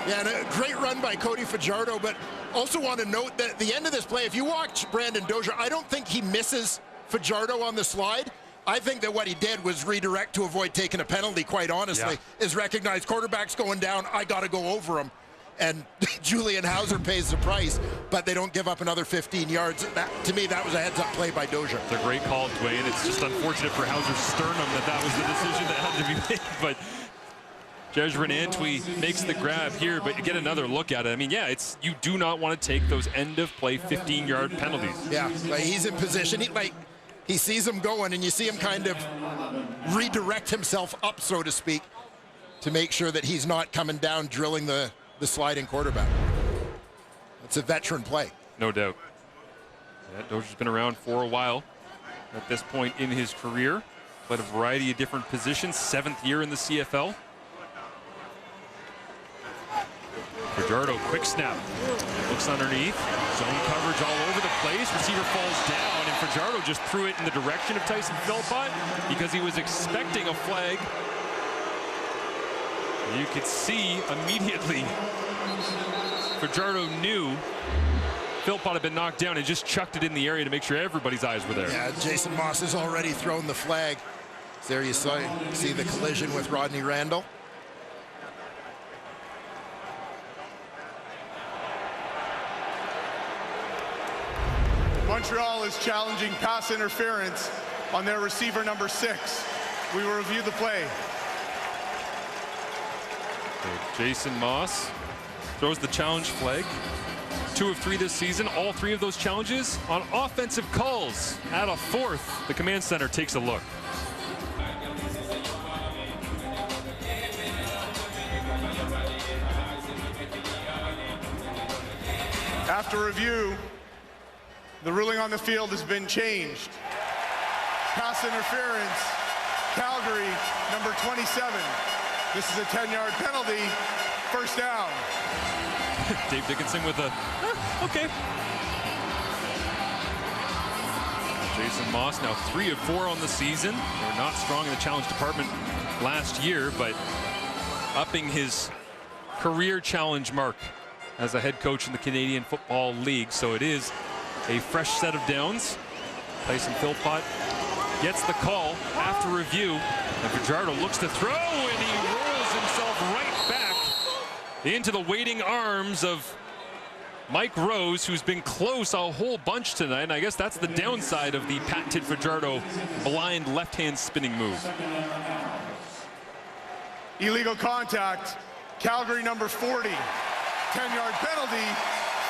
Yeah, and a great run by Cody Fajardo, but also want to note that at the end of this play, if you watch Brandon Dozier, I don't think he misses Fajardo on the slide. I think that what he did was redirect to avoid taking a penalty, quite honestly, is recognize quarterback's going down, I got to go over him. And Julian Hauser pays the price, but they don't give up another 15 yards. That, to me, that was a heads-up play by Dozier. It's a great call, Dwayne. It's just unfortunate for Hauser's sternum that was the decision that had to be made. But Jezrin Antwi makes the grab here, but you get another look at it. I mean, yeah, it's you do not want to take those end-of-play 15-yard penalties. Yeah, like he's in position. He sees him going, and you see him kind of redirect himself up, so to speak, to make sure that he's not coming down drilling the sliding quarterback. It's a veteran play. No doubt. Yeah, Dozier's been around for a while at this point in his career. Played a variety of different positions, 7th year in the CFL. Fajardo, quick snap. Looks underneath. Zone coverage all over the place. Receiver falls down, and Fajardo just threw it in the direction of Tyson Philpott because he was expecting a flag. You could see immediately Fajardo knew Philpott had been knocked down and just chucked it in the area to make sure everybody's eyes were there. Yeah, Jason Moss has already thrown the flag. There you see the collision with Rodney Randall. Montreal is challenging pass interference on their receiver number 6. We will review the play. Jason Moss throws the challenge flag. 2 of 3 this season. All 3 of those challenges on offensive calls. At a 4th, the command center takes a look. After review, the ruling on the field has been changed. Pass interference, Calgary, number 27. This is a 10-yard penalty, first down. Dave Dickinson with a, okay. Jason Moss now 3 of 4 on the season. They were not strong in the challenge department last year, but upping his career challenge mark as a head coach in the Canadian Football League. So it is a fresh set of downs. Tyson Philpott gets the call after review, and Fajardo looks to throw, and he rolls himself right back into the waiting arms of Mike Rose, who's been close a whole bunch tonight. And I guess that's the downside of the patented Fajardo blind left-hand spinning move. Illegal contact, Calgary number 40. 10-yard penalty,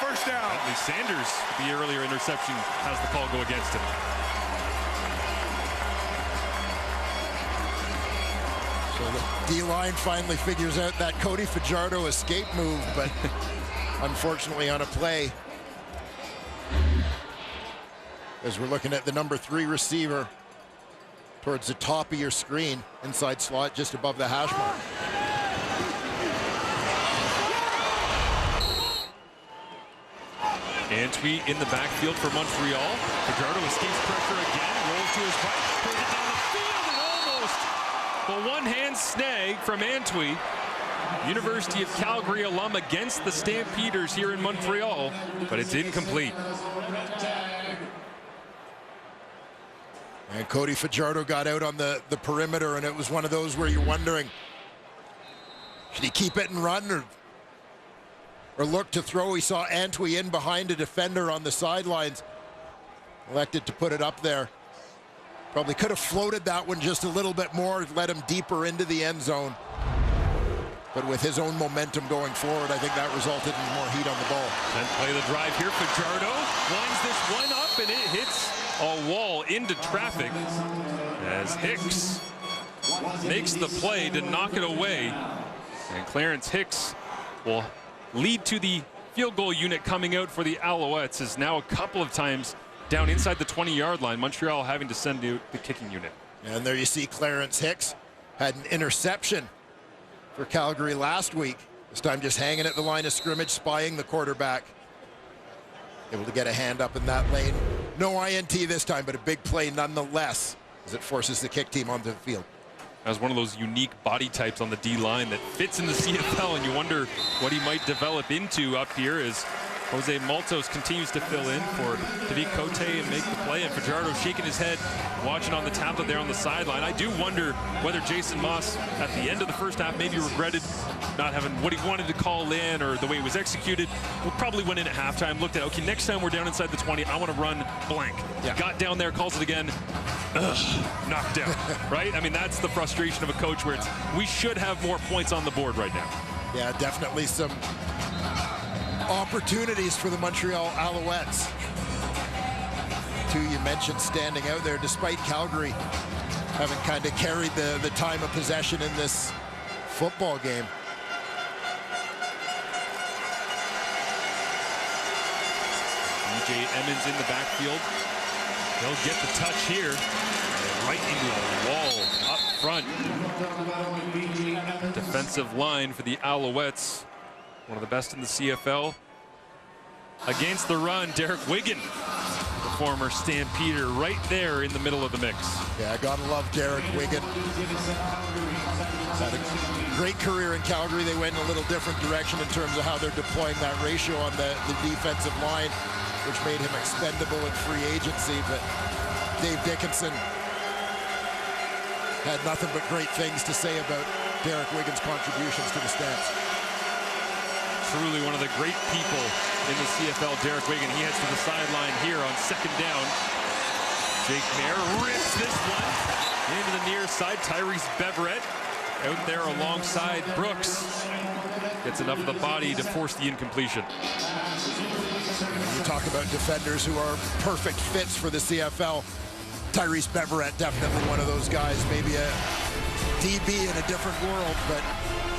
first down. Bentley Sanders, the earlier interception, has the call go against him. So the D-line finally figures out that Cody Fajardo escape move, but unfortunately on a play, as we're looking at the number 3 receiver towards the top of your screen, inside slot just above the hash mark. Antwi in the backfield for Montreal. Fajardo escapes pressure again, rolls to his right, throws it down the field, and almost the one-hand snag from Antwi. University of Calgary alum against the Stampeders here in Montreal, but it's incomplete. And Cody Fajardo got out on the perimeter, and it was one of those where you're wondering, should he keep it and run or look to throw? He saw Antwi in behind a defender on the sidelines. Elected to put it up there. Probably could have floated that one just a little bit more, led him deeper into the end zone. But with his own momentum going forward, I think that resulted in more heat on the ball. And play the drive here. Fajardo lines this one up, and it hits a wall into traffic as Hicks makes the play to knock it away. And Clarence Hicks will lead to the field goal unit coming out for the Alouettes, is now a couple of times down inside the 20-yard line. Montreal having to send out the kicking unit. And there you see Clarence Hicks had an interception for Calgary last week. This time just hanging at the line of scrimmage, spying the quarterback. Able to get a hand up in that lane. No INT this time, but a big play nonetheless as it forces the kick team onto the field. As one of those unique body types on the D-line that fits in the CFL, and you wonder what he might develop into up here as Jose Maltos continues to fill in for David Cote and make the play. And Fajardo shaking his head, watching on the tablet there on the sideline. I do wonder whether Jason Moss, at the end of the first half, maybe regretted not having what he wanted to call in or the way it was executed. We'll probably went in at halftime, looked at, okay, next time we're down inside the 20, I want to run blank. Yeah. Got down there, calls it again. Knocked down, right? I mean, that's the frustration of a coach where it's, we should have more points on the board right now. Yeah, definitely some opportunities for the Montreal Alouettes. 2 you mentioned standing out there, despite Calgary having kind of carried the time of possession in this football game. DJ Emmons in the backfield. He'll get the touch here. Right into a wall up front. Defensive line for the Alouettes. One of the best in the CFL. Against the run, Derek Wigan, the former Stampeder, right there in the middle of the mix. Yeah, gotta love Derek Wigan. Had a great career in Calgary. They went in a little different direction in terms of how they're deploying that ratio on the defensive line, which made him expendable in free agency. But Dave Dickinson had nothing but great things to say about Derek Wigan's contributions to the Stamps. Truly one of the great people in the CFL, Derek Wigan. He heads to the sideline here on second down. Jake Mayer rips this one into the near side. Tyrese Beverett out there alongside Brooks. Gets enough of the body to force the incompletion. You talk about defenders who are perfect fits for the CFL. Tyrese Beverett, definitely one of those guys. Maybe a DB in a different world, but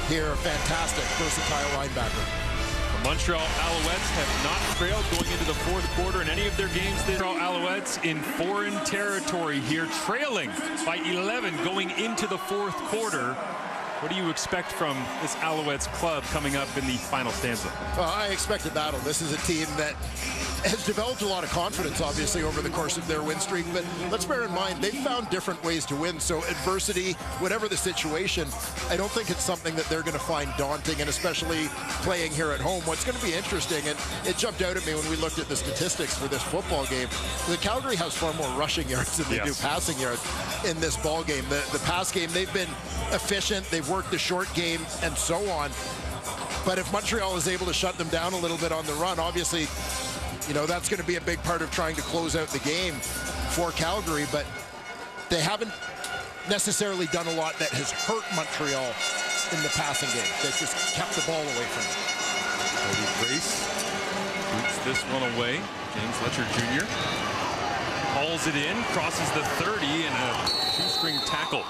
here a fantastic, versatile linebacker. The Montreal Alouettes have not trailed going into the fourth quarter in any of their games. The Montreal Alouettes in foreign territory here, trailing by 11 going into the fourth quarter. What do you expect from this Alouettes club coming up in the final stanza? Well, I expect a battle. This is a team that has developed a lot of confidence, obviously, over the course of their win streak. But let's bear in mind, they've found different ways to win. So adversity, whatever the situation, I don't think it's something that they're going to find daunting, and especially playing here at home. What's going to be interesting, and it jumped out at me when we looked at the statistics for this football game, the Calgary has far more rushing yards than they do passing yards in this ball game. The pass game, they've been efficient. They've worked the short game and so on. But if Montreal is able to shut them down a little bit on the run, obviously, you know, that's going to be a big part of trying to close out the game for Calgary. But they haven't necessarily done a lot that has hurt Montreal in the passing game. They've just kept the ball away from them. Cody Grace boots this one away. James Letcher Jr. hauls it in, crosses the 30, and a shoestring tackle.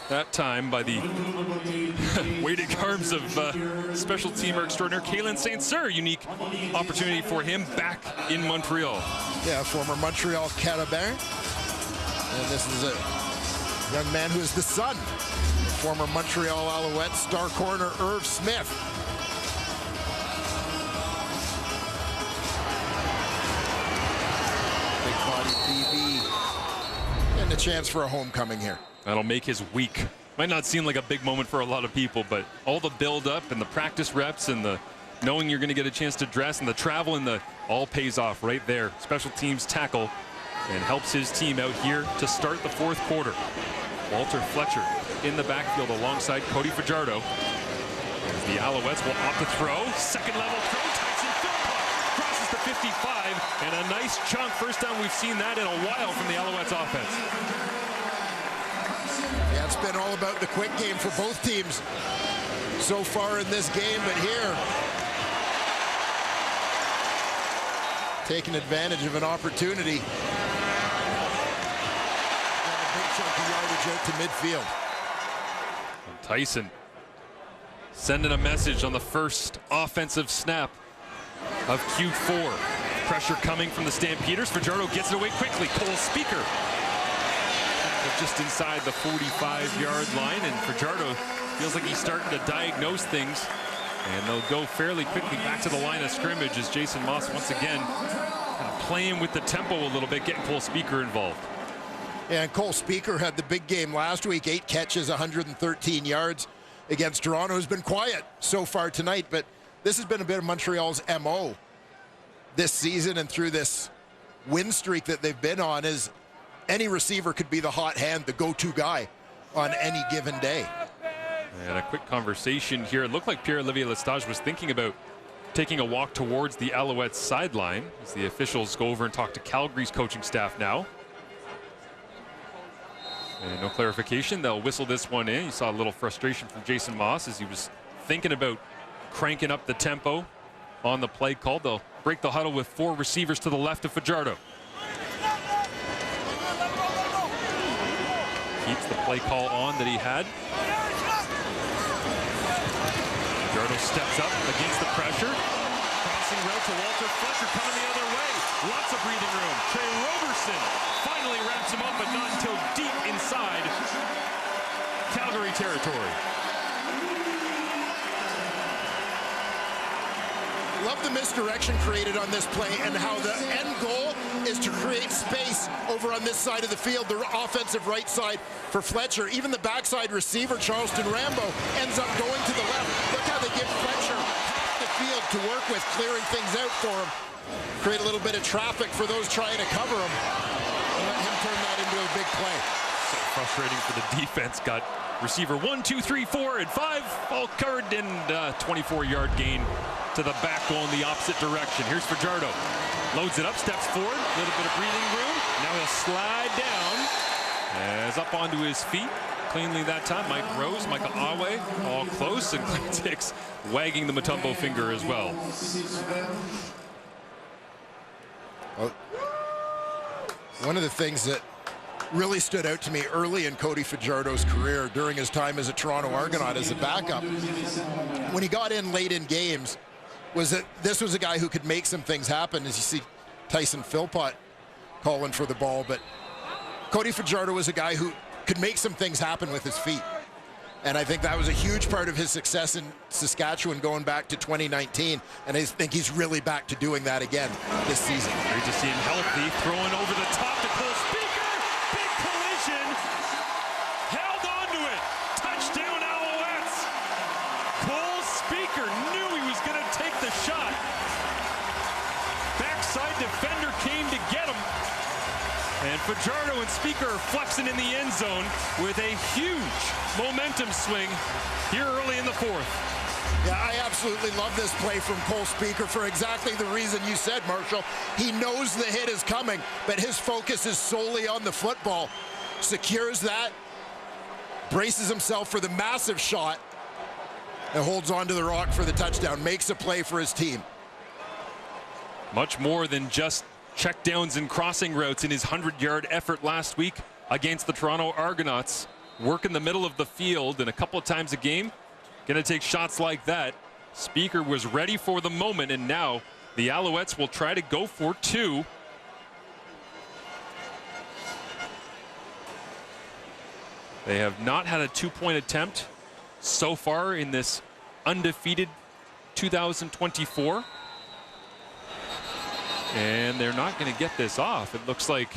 That time by the weighted arms of special teamer extraordinaire Kalen St. Cyr. Unique opportunity for him back in Montreal. Yeah, former Montreal Carabin. And this is a young man who is the son of former Montreal Alouettes star corner Irv Smith. Big body DB. And a chance for a homecoming here. That'll make his week. Might not seem like a big moment for a lot of people, but all the build-up and the practice reps and the knowing you're going to get a chance to dress and the travel and the all pays off right there. Special teams tackle and helps his team out here to start the fourth quarter. Walter Fletcher in the backfield alongside Cody Fajardo. As the Alouettes will opt to throw. Second level throw. Tyson Philpott crosses the 55 and a nice chunk. First time we've seen that in a while from the Alouettes offense. Yeah, it's been all about the quick game for both teams so far in this game, but here taking advantage of an opportunity. Got a big chunk of yardage out to midfield. And Tyson sending a message on the first offensive snap of Q4. Pressure coming from the Stampeders. Fajardo gets it away quickly. Cole Speaker just inside the 45-yard line, and Fajardo feels like he's starting to diagnose things, and they'll go fairly quickly back to the line of scrimmage as Jason Moss once again kind of playing with the tempo a little bit, getting Cole Speaker involved. Yeah, and Cole Speaker had the big game last week, 8 catches, 113 yards against Toronto, who's been quiet so far tonight, but this has been a bit of Montreal's MO this season and through this win streak that they've been on, is any receiver could be the hot hand, the go-to guy on any given day. And a quick conversation here. It looked like Pierre-Olivier Lestage was thinking about taking a walk towards the Alouettes sideline as the officials go over and talk to Calgary's coaching staff now. And no clarification. They'll whistle this one in. You saw a little frustration from Jason Moss as he was thinking about cranking up the tempo on the play call. They'll break the huddle with 4 receivers to the left of Fajardo. Keeps the play call on that he had. steps up against the pressure. Crossing route to Walter Fletcher coming the other way. Lots of breathing room. Trey Roberson finally wraps him up, but not until deep inside Calgary territory. Love the misdirection created on this play and how the end goal is to create space over on this side of the field, the offensive right side for Fletcher. Even the backside receiver, Charleston Rambo, ends up going to the left. Look how they give Fletcher half the field to work with, clearing things out for him. Create a little bit of traffic for those trying to cover him. And let him turn that into a big play. So frustrating for the defense. Got receiver 1, 2, 3, 4, and 5 all covered, and 24-yard gain to the back goal in the opposite direction. Here's Fajardo. Loads it up, steps forward, a little bit of breathing room. Now he'll slide down as up onto his feet. Cleanly that time. Mike Rose, Michael Awe, all close, and Clint Hicks wagging the Mutombo finger as well. Well, one of the things that really stood out to me early in Cody Fajardo's career during his time as a Toronto Argonaut as a backup, when he got in late in games, was that this was a guy who could make some things happen. As you see Tyson Philpott calling for the ball, but Cody Fajardo was a guy who could make some things happen with his feet. And I think that was a huge part of his success in Saskatchewan going back to 2019. And I think he's really back to doing that again this season. Great to see him healthy, throwing over the top to Cole Speaker. Big collision. Held onto it. Touchdown, Alouettes. Cole Speaker knew he was going to take the shot. Backside defender came to get him. And Fajardo and Speaker are flexing in the end zone with a huge momentum swing here early in the fourth. Yeah, I absolutely love this play from Cole Speaker for exactly the reason you said, Marshall. He knows the hit is coming, but his focus is solely on the football. Secures that, braces himself for the massive shot, and holds onto the rock for the touchdown. Makes a play for his team. Much more than just checkdowns and crossing routes in his 100-yard effort last week against the Toronto Argonauts. Work in the middle of the field, and a couple of times a game, gonna take shots like that. Speaker was ready for the moment, and now the Alouettes will try to go for two. They have not had a two-point attempt so far in this undefeated 2024. And they're not going to get this off. It looks like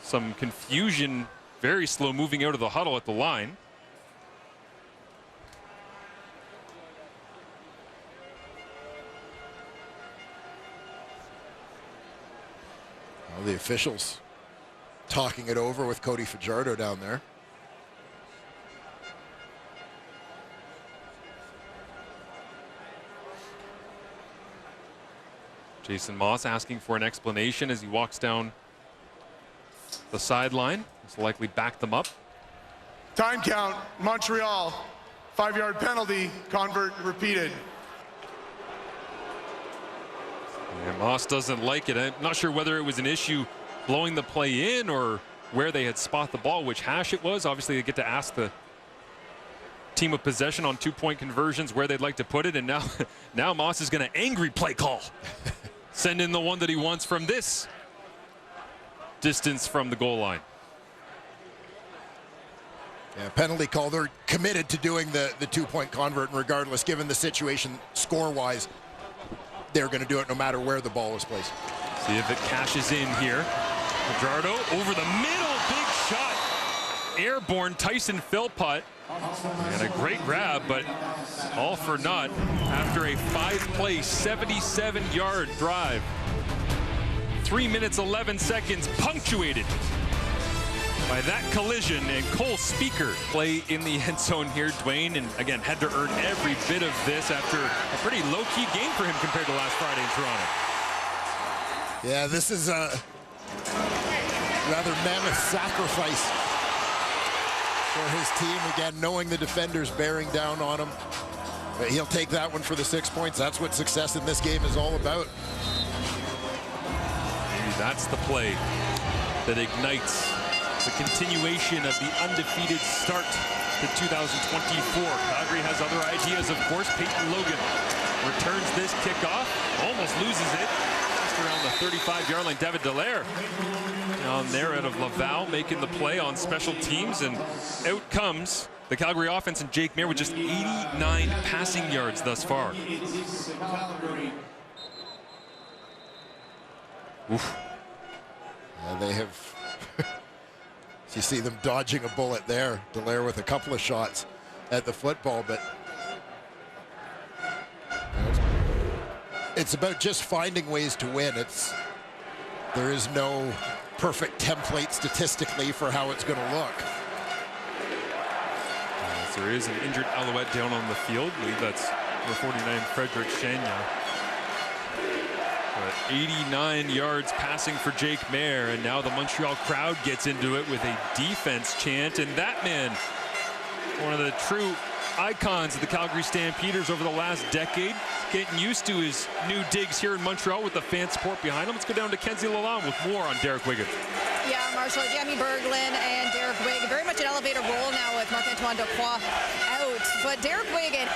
some confusion, very slow moving out of the huddle at the line. Well, the officials talking it over with Cody Fajardo down there. Jason Moss asking for an explanation as he walks down the sideline. This will likely back them up. Time count, Montreal. 5-yard penalty, convert repeated. And Moss doesn't like it. I'm not sure whether it was an issue blowing the play in or where they had spot the ball, which hash it was. Obviously, they get to ask the team of possession on two-point conversions where they'd like to put it. And now Moss is going to angry play call. Send in the one that he wants from this distance from the goal line. Yeah, penalty call. They're committed to doing the two-point convert, and regardless, given the situation score-wise, they're going to do it no matter where the ball is placed. See if it cashes in here. Fajardo over the middle, big shot. Airborne Tyson Philpott. And a great grab, but all for naught after a 5-play, 77-yard drive. 3 minutes, 11 seconds, punctuated by that collision, and Cole Speaker play in the end zone here, Dwayne, and again had to earn every bit of this after a pretty low-key game for him compared to last Friday in Toronto. Yeah, this is a rather mammoth sacrifice for his team, again, knowing the defenders bearing down on him. But he'll take that one for the 6 points. That's what success in this game is all about. Maybe that's the play that ignites the continuation of the undefeated start in 2024. Calgary has other ideas, of course. Peyton Logan returns this kickoff, almost loses it. Just around the 35-yard line. David Dallaire down there out of Laval making the play on special teams, and out comes the Calgary offense and Jake Maier with just 89 passing yards thus far. Oof. They have, you see them dodging a bullet there. Dallaire with a couple of shots at the football, but it's about just finding ways to win. There is no perfect template statistically for how it's going to look. There is an injured Alouette down on the field. I believe that's number 49, Frederick Chagnon. 89 yards passing for Jake Maier, and now the Montreal crowd gets into it with a defense chant. And that man, one of the true icons of the Calgary Stampeders over the last decade, getting used to his new digs here in Montreal with the fan support behind him. Let's go down to Kenzie Lalonde with more on Derek Wigan. Yeah, Marshall, Jamie Berglund and Derek Wigan, very much an elevator role now with Marc-Antoine Dequoy out. But Derek Wigan, 8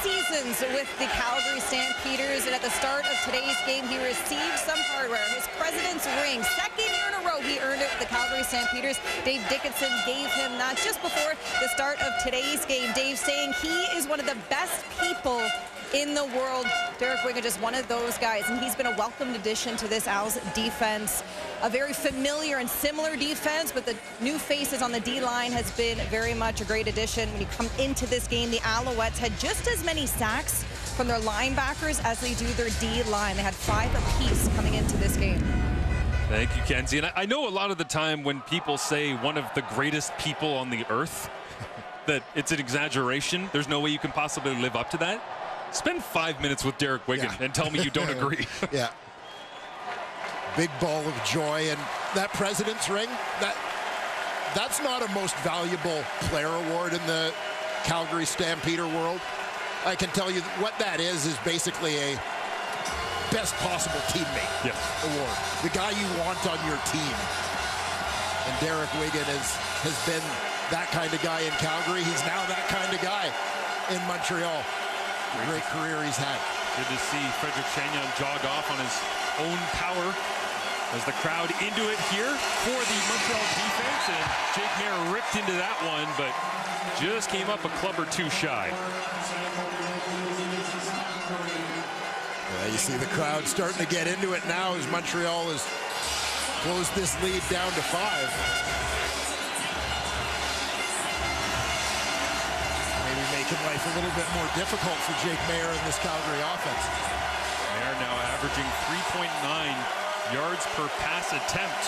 seasons with the Calgary Stampeders, and at the start of today's game, he received some hardware. His President's ring, second year in a row, he earned it with the Calgary Stampeders. Dave Dickinson gave him that just before the start of today's game. Dave saying he is one of the best people in the world. Derek Wigan, just one of those guys, and he's been a welcomed addition to this Owls defense. A very familiar and similar defense, but the new faces on the D-line has been very much a great addition. When you come into this game, the Alouettes had just as many sacks from their linebackers as they do their D-line. They had 5 apiece coming into this game. Thank you, Kenzie. And I know a lot of the time when people say one of the greatest people on the earth, that it's an exaggeration. There's no way you can possibly live up to that. Spend 5 minutes with Derek Wigan and tell me you don't agree. Yeah. Big ball of joy, and that President's ring, that's not a most valuable player award in the Calgary Stampeder world. I can tell you what that is basically a best possible teammate award. The guy you want on your team. And Derek Wigan has been that kind of guy in Calgary. He's now that kind of guy in Montreal. Great career he's had. Good to see Frederick Chagnon jog off on his own power as the crowd into it here for the Montreal defense, and Jake Maier ripped into that one, but just came up a club or two shy. Yeah, you see the crowd starting to get into it now as Montreal has closed this lead down to 5. Making life a little bit more difficult for Jake Maier in this Calgary offense. Maier now averaging 3.9 yards per pass attempt.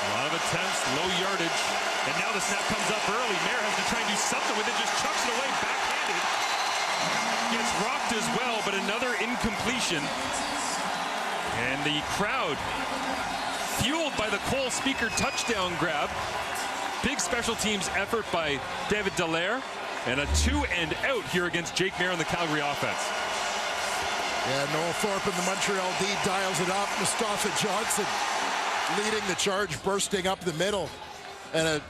A lot of attempts, low yardage, and now the snap comes up early. Maier has to try and do something with it, just chucks it away backhanded. Gets rocked as well, but another incompletion. And the crowd, fueled by the Cole Speaker touchdown grab. Big special teams effort by David Dallaire, and a 2-and-out here against Jake Maier on the Calgary offense. Yeah, Noel Thorpe in the Montreal D dials it up. Mustafa Johnson leading the charge, bursting up the middle. And a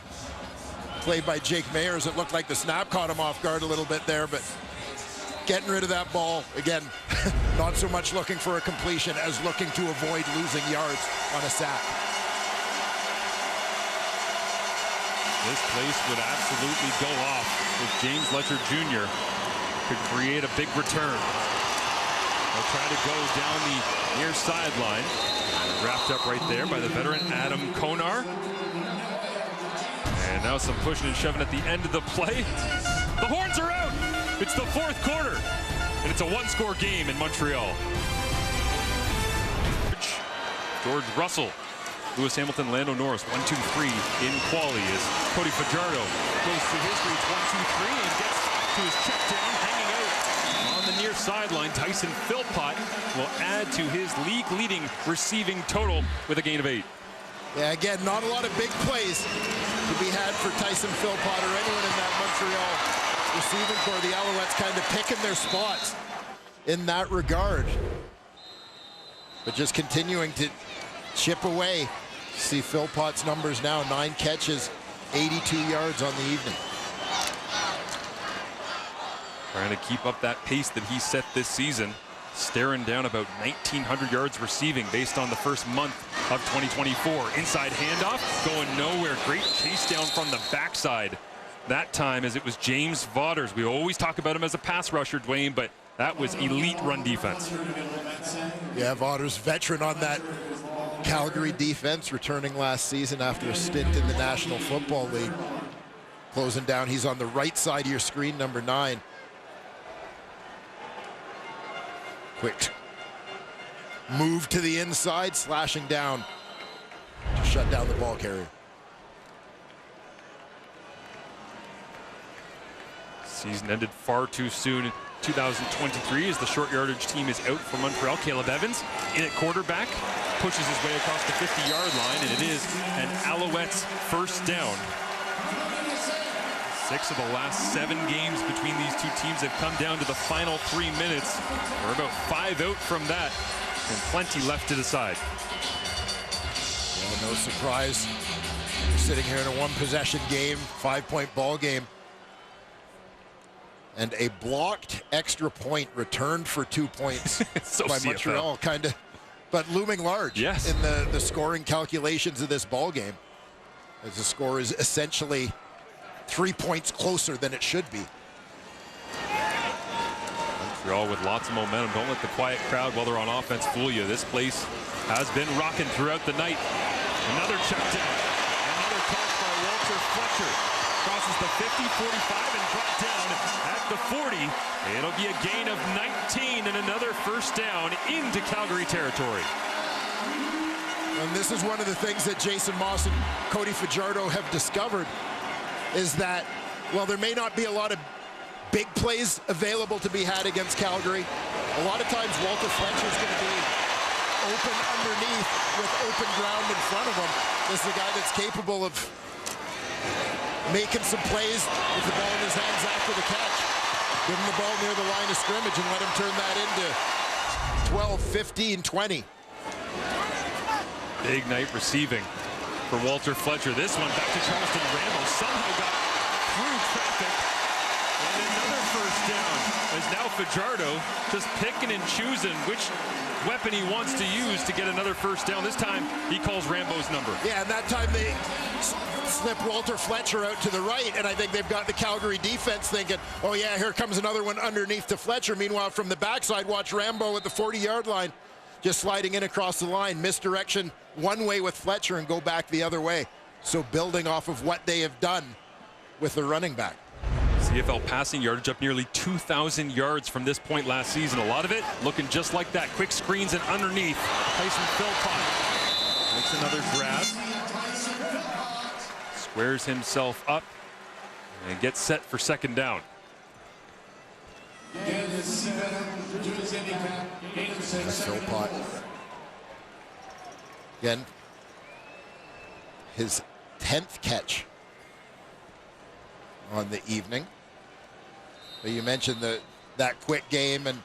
play by Jake Maier as it looked like the snap caught him off guard a little bit there, but getting rid of that ball. Again, not so much looking for a completion as looking to avoid losing yards on a sack. This place would absolutely go off if James Letcher Jr. could create a big return. They'll try to go down the near sideline. Wrapped up right there by the veteran Adam Konar. And now some pushing and shoving at the end of the play. The horns are out. It's the 4th quarter. And it's a 1-score game in Montreal. George Russell, Lewis Hamilton, Lando Norris, 1-2-3 in quali as Cody Fajardo goes through history. It's 1-2-3 and gets to his check down, hanging out on the near sideline. Tyson Philpott will add to his league-leading receiving total with a gain of 8. Yeah, again, not a lot of big plays to be had for Tyson Philpott or anyone in that Montreal receiving corps. The Alouettes kind of picking their spots in that regard. But just continuing to chip away. See Philpott's numbers now, 9 catches, 82 yards on the evening. Trying to keep up that pace that he set this season. Staring down about 1,900 yards receiving based on the first month of 2024. Inside handoff, going nowhere. Great chase down from the backside. That time as it was James Vaughters. We always talk about him as a pass rusher, Dwayne, but that was elite run defense. Yeah, Vaughters, veteran on that Calgary defense, returning last season after a stint in the National Football League. Closing down, he's on the right side of your screen, number 9. Quick move to the inside, slashing down to shut down the ball carrier. Season ended far too soon. 2023 as the short yardage team is out for Montreal. Caleb Evans in at quarterback, pushes his way across the 50-yard line, and it is an Alouettes first down. 6 of the last 7 games between these two teams have come down to the final 3 minutes. We're about 5 out from that, and plenty left to decide. Well, no surprise. We're sitting here in a one-possession game, 5-point ball game. And a blocked extra point returned for 2 points so by CFL. Montreal, kind of, but looming large yes. in the scoring calculations of this ball game, as the score is essentially 3 points closer than it should be. Montreal with lots of momentum. Don't let the quiet crowd while they're on offense fool you. This place has been rocking throughout the night. Another check down. Another catch by Walter Fletcher. Crosses the 50, 45, and brought down at the 40. It'll be a gain of 19 and another first down into Calgary territory. And this is one of the things that Jason Moss and Cody Fajardo have discovered, is that, well, there may not be a lot of big plays available to be had against Calgary. A lot of times Walter Fletcher is going to be open underneath with open ground in front of him. This is a guy that's capable of making some plays with the ball in his hands after the catch. Give him the ball near the line of scrimmage and let him turn that into 12, 15, 20. Big night receiving for Walter Fletcher. This one back to Charleston Rambo. Somehow got through traffic. And another first down. As now Fajardo just picking and choosing which weapon he wants to use to get another first down. This time he calls Rambo's number. Yeah, and that time they slip Walter Fletcher out to the right, and I think they've got the Calgary defense thinking, oh yeah, here comes another one underneath to Fletcher. Meanwhile, from the backside, watch Rambo at the 40-yard line, just sliding in across the line, misdirection one way with Fletcher and go back the other way. So building off of what they have done with the running back. CFL passing yardage up nearly 2,000 yards from this point last season. A lot of it looking just like that. Quick screens and underneath. Tyson Philpott makes another grab. Squares himself up and gets set for second down. Philpott. Again, his 10th catch on the evening. But you mentioned that quick game and,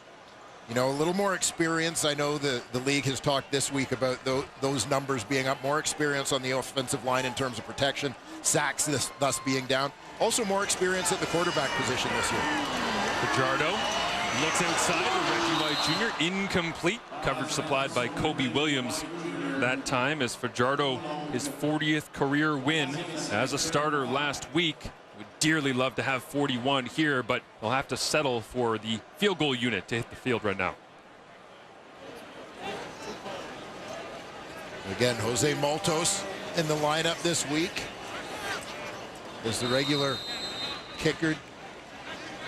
you know, a little more experience. I know the league has talked this week about those numbers being up, more experience on the offensive line in terms of protection, sacks thus being down. Also more experience at the quarterback position this year. Fajardo looks outside to Reggie White Jr. Incomplete. Coverage supplied by Kobe Williams that time as Fajardo, his 40th career win as a starter last week. Would dearly love to have 41 here, but they'll have to settle for the field goal unit to hit the field right now. Again, Jose Maltos in the lineup this week as the regular kicker.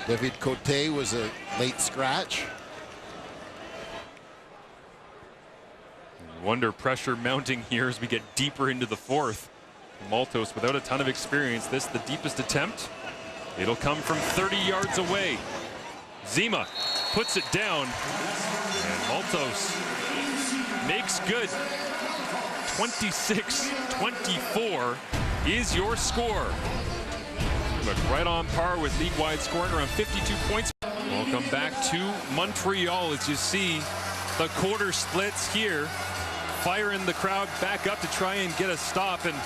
David Cote was a late scratch. Wonder pressure mounting here as we get deeper into the fourth. Maltos without a ton of experience. This the deepest attempt. It'll come from 30 yards away. Zima puts it down. And Maltos makes good. 26-24 is your score. But right on par with league-wide scoring, around 52 points. Welcome back to Montreal as you see the quarter splits here. Firing the crowd back up to try and get a stop, and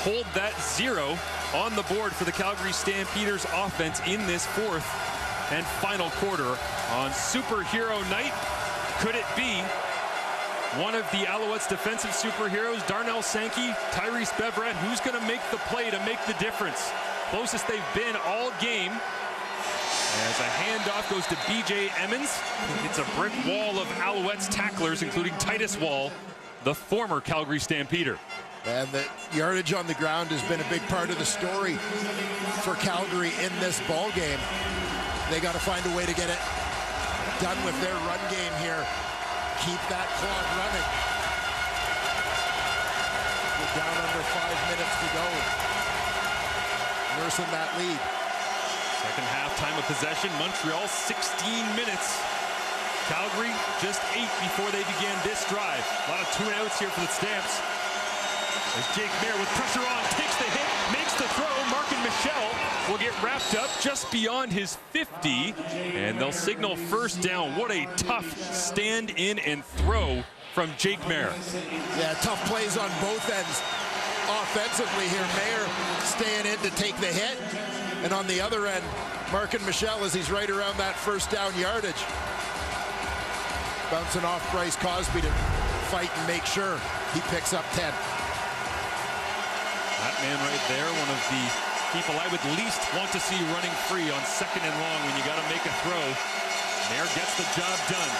hold that 0 on the board for the Calgary Stampeders offense in this fourth and final quarter on Superhero Night. Could it be one of the Alouettes defensive superheroes, Darnell Sankey, Tyrese Beverette, who's going to make the play to make the difference? Closest they've been all game. As a handoff goes to B.J. Emmons. It's a brick wall of Alouettes tacklers, including Titus Wall, the former Calgary Stampeder. And the yardage on the ground has been a big part of the story for Calgary in this ball game. They got to find a way to get it done with their run game here. Keep that clock running. We're down under 5 minutes to go. Nursing that lead. Second half time of possession, Montreal 16 minutes. Calgary just 8 before they began this drive. A lot of 2-and-outs here for the Stamps. As Jake Mayer with pressure on, takes the hit, makes the throw. Markin Michel will get wrapped up just beyond his 50, and they'll signal first down. What a tough stand in and throw from Jake Mayer. Yeah, tough plays on both ends. Offensively here, Mayer staying in to take the hit. And on the other end, Markin Michel as he's right around that first down yardage. Bouncing off Bryce Cosby to fight and make sure he picks up 10. That man right there, one of the people I would least want to see running free on second and long when you got to make a throw. Mayer gets the job done.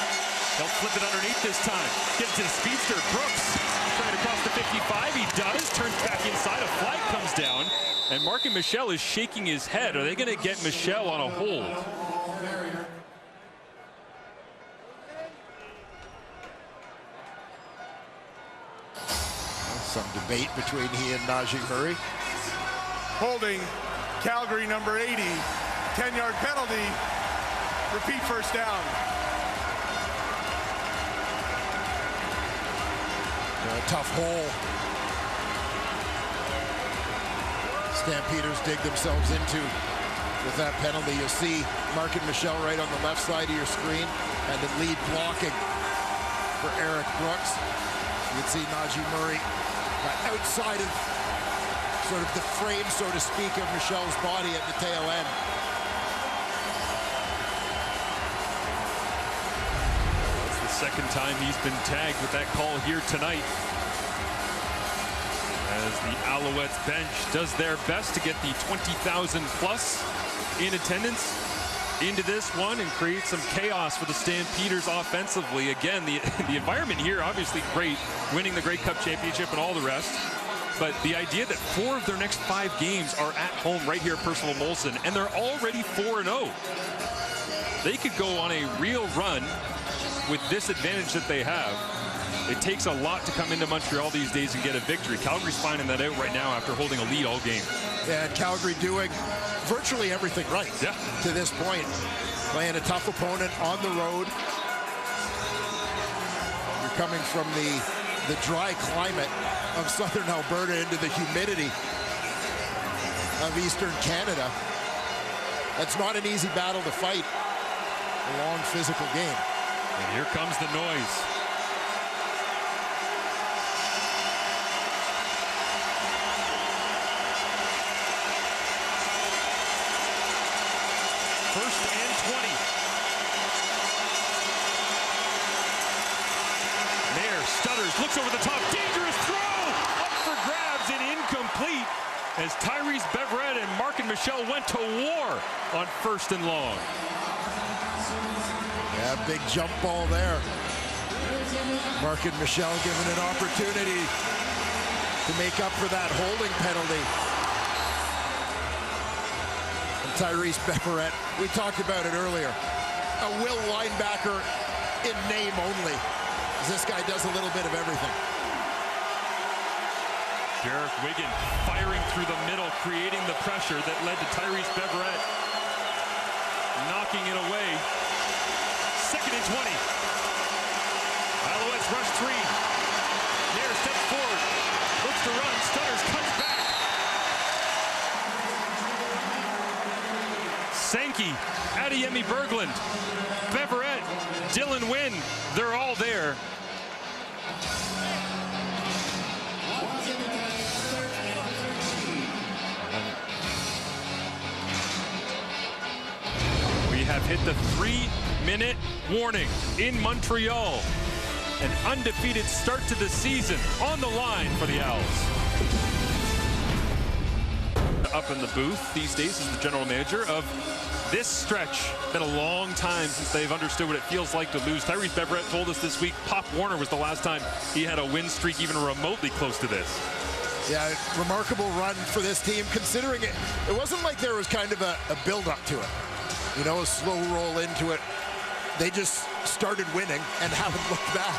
He'll flip it underneath this time. Get to the speedster, Brooks. Trying to cross the 55, he does. Turns back inside, a flag comes down. And Markin Michel is shaking his head. Are they going to get Michel on a hold? Some debate between he and Najee Murray. Holding Calgary number 80, 10-yard penalty, repeat first down. A tough hole. Stampeders dig themselves into with that penalty. You'll see Markin Michel right on the left side of your screen, and the lead blocking for Eric Brooks. You can see Najee Murray outside of sort of the frame, so to speak, of Michel's body at the tail end. It's the second time he's been tagged with that call here tonight. As the Alouettes bench does their best to get the 20,000 plus in attendance into this one and create some chaos for the Stampeders offensively. Again, the environment here obviously great, winning the Grey Cup championship and all the rest. But the idea that 4 of their next 5 games are at home right here at Percival Molson, and they're already 4-0. They could go on a real run with this advantage that they have. It takes a lot to come into Montreal these days and get a victory. Calgary's finding that out right now after holding a lead all game. Yeah, and Calgary doing virtually everything right to this point. Playing a tough opponent on the road. You're coming from the dry climate of southern Alberta into the humidity of eastern Canada. That's not an easy battle to fight. A long physical game. And here comes the noise. First and 20. Mayer stutters, looks over the top, dangerous throw! Up for grabs and incomplete as Tyrese Beverette and Markin Michel went to war on first and long. Yeah, big jump ball there. Markin Michel given an opportunity to make up for that holding penalty. Tyrese Beverette, we talked about it earlier. A will linebacker in name only. This guy does a little bit of everything. Derek Wigan firing through the middle, creating the pressure that led to Tyrese Beverette knocking it away. Second and 20. Alouettes rush 3. Mayer steps forward, looks to run, stutters, cuts back. Sankey, Adeyemi Berglund, Beverette, Dylan Wynn, they're all there. have hit the 3-minute warning in Montreal. An undefeated start to the season on the line for the Owls. Up in the booth these days is the general manager of this stretch. Been a long time since they've understood what it feels like to lose. Tyrese Beverett told us this week Pop Warner was the last time he had a win streak even remotely close to this. Yeah, remarkable run for this team, considering it wasn't like there was kind of a build-up to it. You know, a slow roll into it. They just started winning and haven't looked back.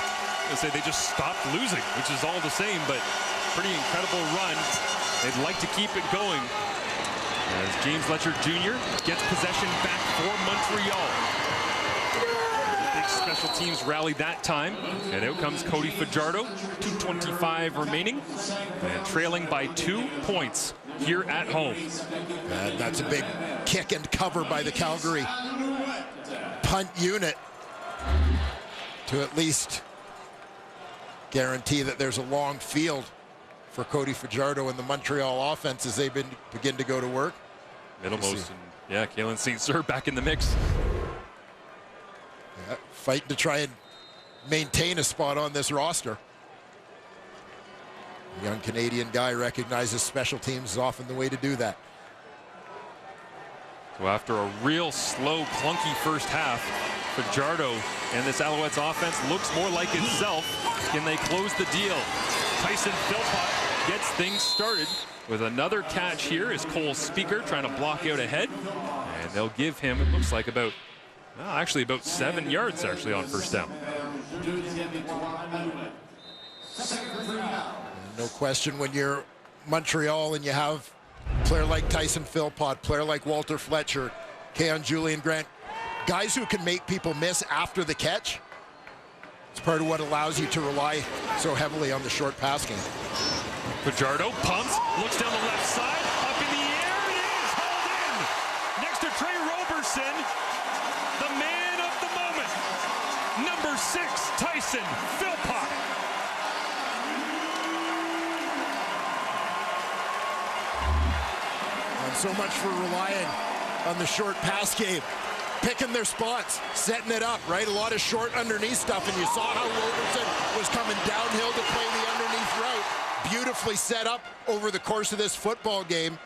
I say they just stopped losing, which is all the same, but pretty incredible run. They'd like to keep it going as James Letcher Jr. gets possession back for Montreal. Big special teams rally that time, and out comes Cody Fajardo. 2:25 remaining, and trailing by 2 points here at home. And that's a big kick and cover by the Calgary punt unit to at least guarantee that there's a long field for Cody Fajardo and the Montreal offense as they begin to go to work. Middlemost and yeah, Kalen St. Cyr back in the mix. Yeah, fighting to try and maintain a spot on this roster. A young Canadian guy recognizes special teams is often the way to do that. So after a real slow, clunky first half, Fajardo and this Alouettes offense looks more like itself. Can they close the deal? Tyson Philpott gets things started with another catch here as Cole Speaker trying to block out ahead. And they'll give him, it looks like about 7 yards actually on first down. No question when you're Montreal and you have a player like Tyson Philpott, player like Walter Fletcher, Keon Julian Grant, guys who can make people miss after the catch. It's part of what allows you to rely so heavily on the short pass game. Fajardo pumps, looks down the left side, up in the air, it is hauled in. Next to Trey Roberson, the man of the moment, number 6, Tyson Philpott. And so much for relying on the short pass game. Picking their spots, setting it up, right? A lot of short underneath stuff, and you saw how Roberson was coming downhill to play the underneath route. Beautifully set up over the course of this football game,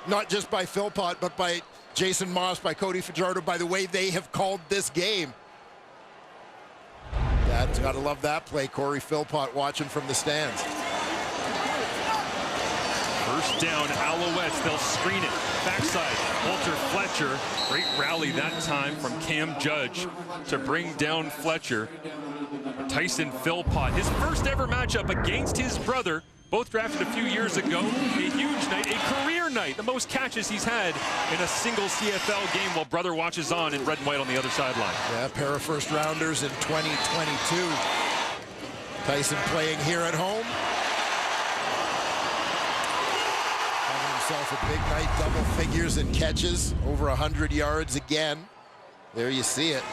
not just by Philpott, but by Jason Moss, by Cody Fajardo, by the way they have called this game. That's gotta love that play. Corey Philpott watching from the stands. First down, Alouettes, they'll screen it. Backside, Walter Fletcher. Great rally that time from Cam Judge to bring down Fletcher. Tyson Philpott, his first ever matchup against his brother, both drafted a few years ago. A huge night, a career night, the most catches he's had in a single CFL game while brother watches on in red and white on the other sideline. Yeah, pair of first rounders in 2022. Tyson playing here at home. Himself a big night, double figures in catches, over 100 yards again. There you see it.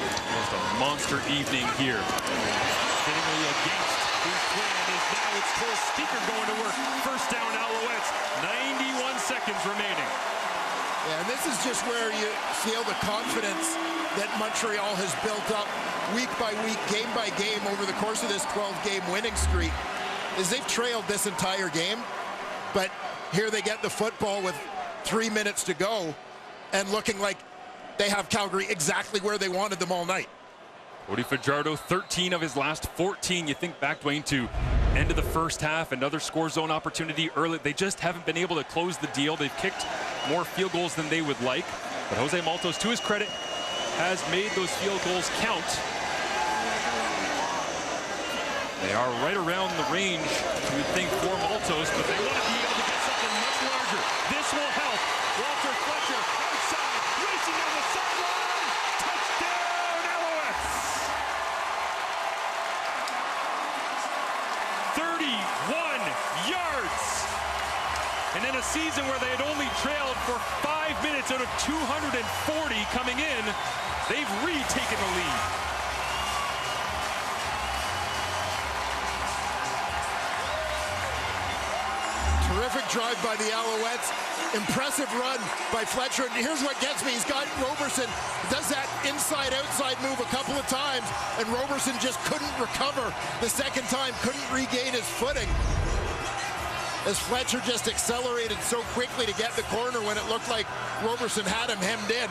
Just a monster evening here. Seemingly against his plan is now it's Cole Speaker going to work. First down, Alouettes, 91 seconds remaining. Yeah, and this is just where you feel the confidence that Montreal has built up week by week, game by game over the course of this 12-game winning streak. Is they've trailed this entire game. But here they get the football with 3 minutes to go and looking like they have Calgary exactly where they wanted them all night. Cody Fajardo, 13 of his last 14. You think back, Dwayne, to end of the first half, another score zone opportunity early. They just haven't been able to close the deal. They've kicked more field goals than they would like. But Jose Maltos, to his credit, has made those field goals count. They are right around the range, you would think, for Maltos, but they want to be able to get something much larger. This will help. Walter Fletcher outside, racing down the sideline. Touchdown, Alouettes! 31 yards. And in a season where they had only trailed for 5 minutes out of 240 coming in, they've retaken the lead. Terrific drive by the Alouettes. Impressive run by Fletcher. And here's what gets me. He's got Roberson, does that inside-outside move a couple of times, and Roberson just couldn't recover the second time, couldn't regain his footing. As Fletcher just accelerated so quickly to get the corner when it looked like Roberson had him hemmed in.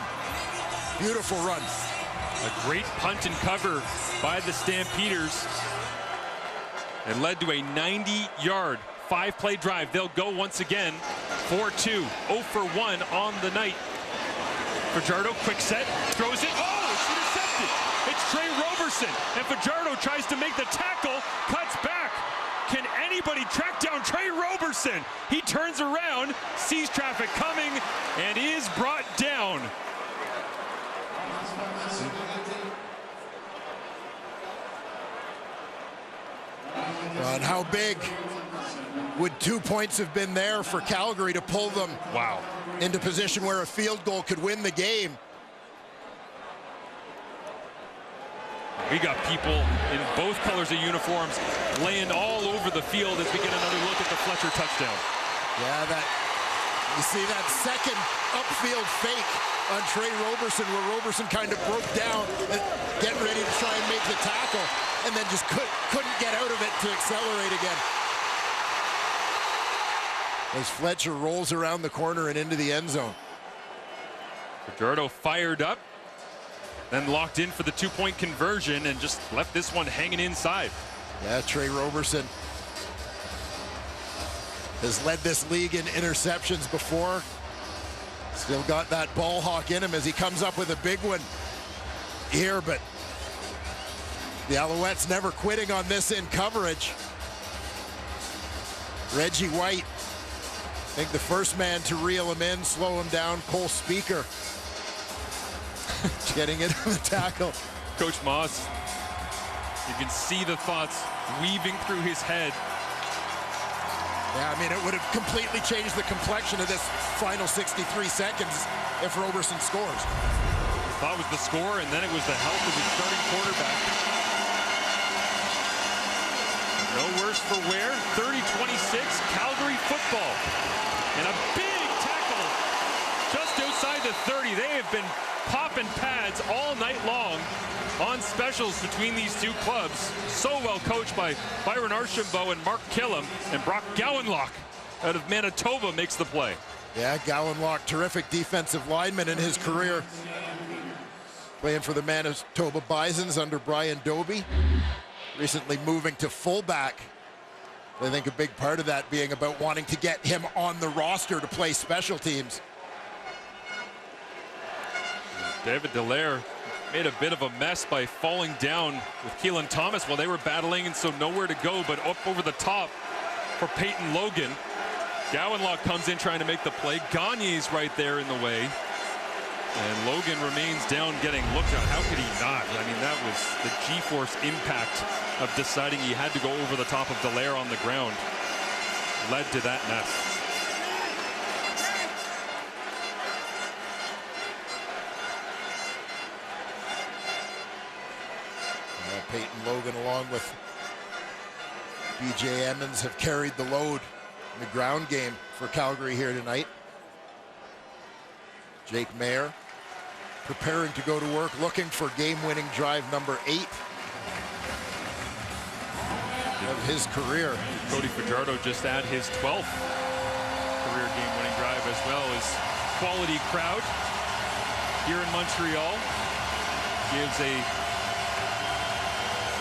Beautiful run. A great punt and cover by the Stampeders. It led to a 90-yard, 5-play drive. They'll go once again, 4-2, 0 for 1 on the night. Fajardo, quick set, throws it. Oh, it's intercepted. It's Trey Roberson, and Fajardo tries to make the tackle, cuts back. Can anybody track down Trey Roberson? He turns around, sees traffic coming, and is brought down. And how big would 2 points have been there for Calgary to pull them into position where a field goal could win the game? We got people in both colors of uniforms laying all over the field as we get another look at the Fletcher touchdown. Yeah, you see that second upfield fake on Trey Roberson, where Roberson kind of broke down and getting ready to try and make the tackle, and then just couldn't get out of it to accelerate again. As Fletcher rolls around the corner and into the end zone. Fajardo fired up, then locked in for the 2-point conversion and just left this one hanging inside. Yeah, Trey Roberson has led this league in interceptions before. Still got that ball hawk in him as he comes up with a big one here, but the Alouettes never quitting on this in coverage. Reggie White, I think the first man to reel him in, slow him down. Cole Speaker getting into the tackle. Coach Moss, you can see the thoughts weaving through his head. Yeah, I mean, it would have completely changed the complexion of this final 63 seconds if Roberson scores. Thought it was the score, and then it was the health of his starting quarterback. No worse for wear. 30-26, Calgary football. And a big tackle just outside the 30. They have been popping pads all night long on specials between these two clubs. So well coached by Byron Archambault and Mark Killam, and Brock Gowanlock out of Manitoba makes the play. Yeah, Gowanlock, terrific defensive lineman in his career. Playing for the Manitoba Bisons under Brian Doby. Recently moving to fullback. I think a big part of that being about wanting to get him on the roster to play special teams. David Dallaire made a bit of a mess by falling down with Keelan Thomas while they were battling, and so nowhere to go but up over the top for Peyton Logan. Gowanlock comes in trying to make the play. Gagne's right there in the way. And Logan remains down getting looked at. How could he not? I mean, that was the G-force impact of deciding he had to go over the top of Dallaire on the ground. Led to that mess. Peyton Logan along with BJ Emmons have carried the load in the ground game for Calgary here tonight. Jake Mayer preparing to go to work, looking for game-winning drive number 8 of his career. Cody Fajardo just had his 12th career game-winning drive, as well as quality crowd here in Montreal. Gives a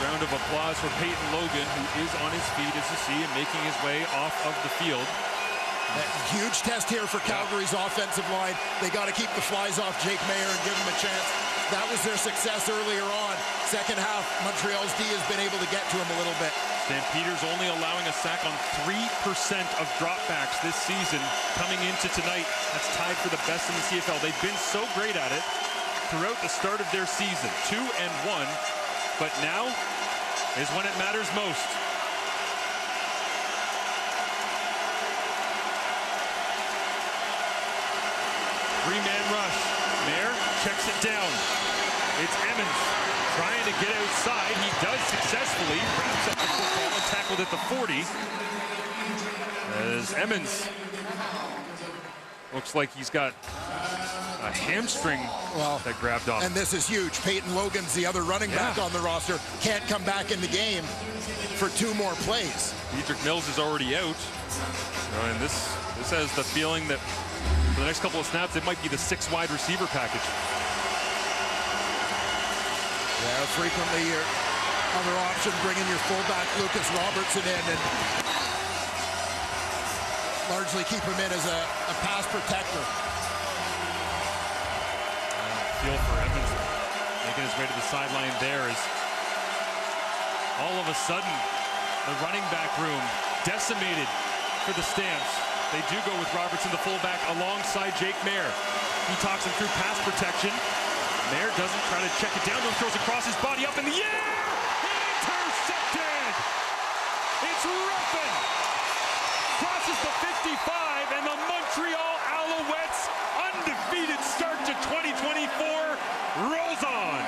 round of applause for Peyton Logan, who is on his feet, as you see, and making his way off of the field. A huge test here for Calgary's offensive line. They got to keep the flies off Jake Mayer and give him a chance. That was their success earlier on. Second half, Montreal's D has been able to get to him a little bit. Stampeders only allowing a sack on 3% of dropbacks this season coming into tonight. That's tied for the best in the CFL. They've been so great at it throughout the start of their season. 2-1, but now is when it matters most. Three-man rush. Mayer checks it down. It's Emmons trying to get outside. He does successfully. Wraps up the football and tackled at the 40. As Emmons Looks like he's got a hamstring that grabbed on him. And this is huge. Peyton Logan's the other running back on the roster. Can't come back in the game for 2 more plays. Diedrich Mills is already out. And this has the feeling that for the next couple of snaps, it might be the 6 wide receiver package. Yeah, frequently your other option, bringing your fullback Lucas Robertson in and largely keep him in as a pass protector. Feel for Evans making his way to the sideline there as all of a sudden the running back room decimated for the Stamps. They do go with Robertson, the fullback, alongside Jake Mayer. He talks him through pass protection. Mayer doesn't try to check it down, throws across his body up in the air. Intercepted! It's Ruffin! Crosses the 55, and the Montreal Alouettes, undefeated start to 2024, rolls on.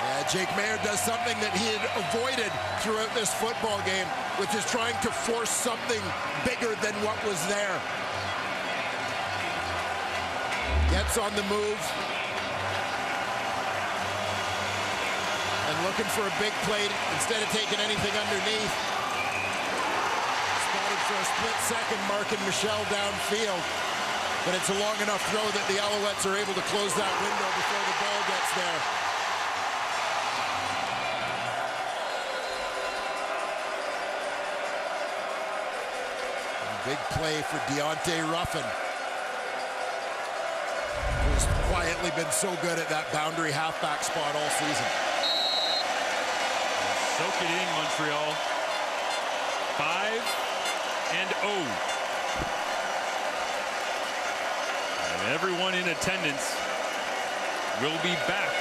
Yeah, Jake Mayer does something that he had avoided throughout this football game, which is trying to force something bigger than what was there. Gets on the move. And looking for a big play instead of taking anything underneath. Spotted for a split second, marking Michel downfield. But it's a long enough throw that the Alouettes are able to close that window before the ball gets there. And big play for Deontay Ruffin, who's quietly been so good at that boundary halfback spot all season. Soak it in, Montreal. 5-0. And everyone in attendance will be back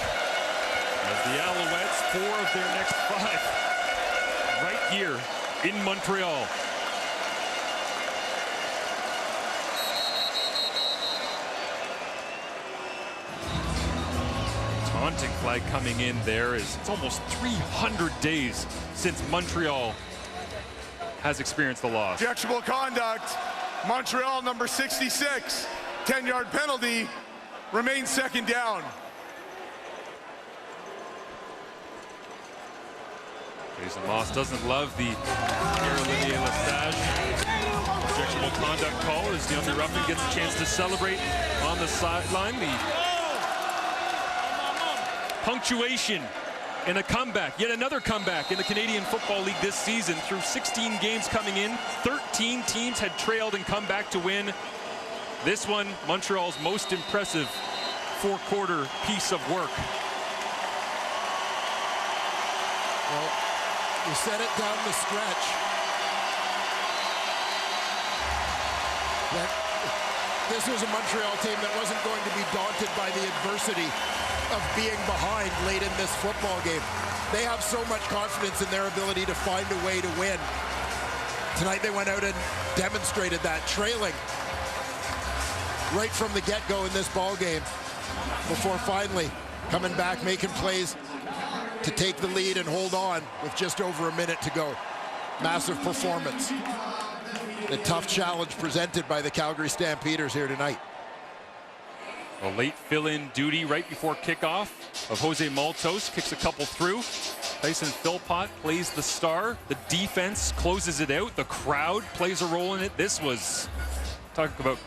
as the Alouettes, 4 of their next 5, right here in Montreal. Taunting flag coming in there as it's almost 300 days since Montreal has experienced the loss. Objectionable conduct. Montreal number 66. 10-yard penalty. Remains second down. Jason Moss doesn't love the Pierre-Olivier Lestage objectionable conduct call as Deontay Ruffin gets a chance to celebrate on the sideline. The punctuation in a comeback, yet another comeback in the Canadian Football League this season. Through 16 games coming in, 13 teams had trailed and come back to win. This one, Montreal's most impressive 4-quarter piece of work. Well, we set it down the stretch. That this was a Montreal team that wasn't going to be daunted by the adversity of being behind late in this football game. They have so much confidence in their ability to find a way to win. Tonight they went out and demonstrated that, trailing right from the get-go in this ball game before finally coming back, making plays to take the lead and hold on with just over a minute to go. Massive performance. The tough challenge presented by the Calgary Stampeders here tonight. A late fill-in duty right before kickoff of Jose Maltos, kicks a couple through. Tyson Philpott plays the star. The defense closes it out. The crowd plays a role in it. This was, talk about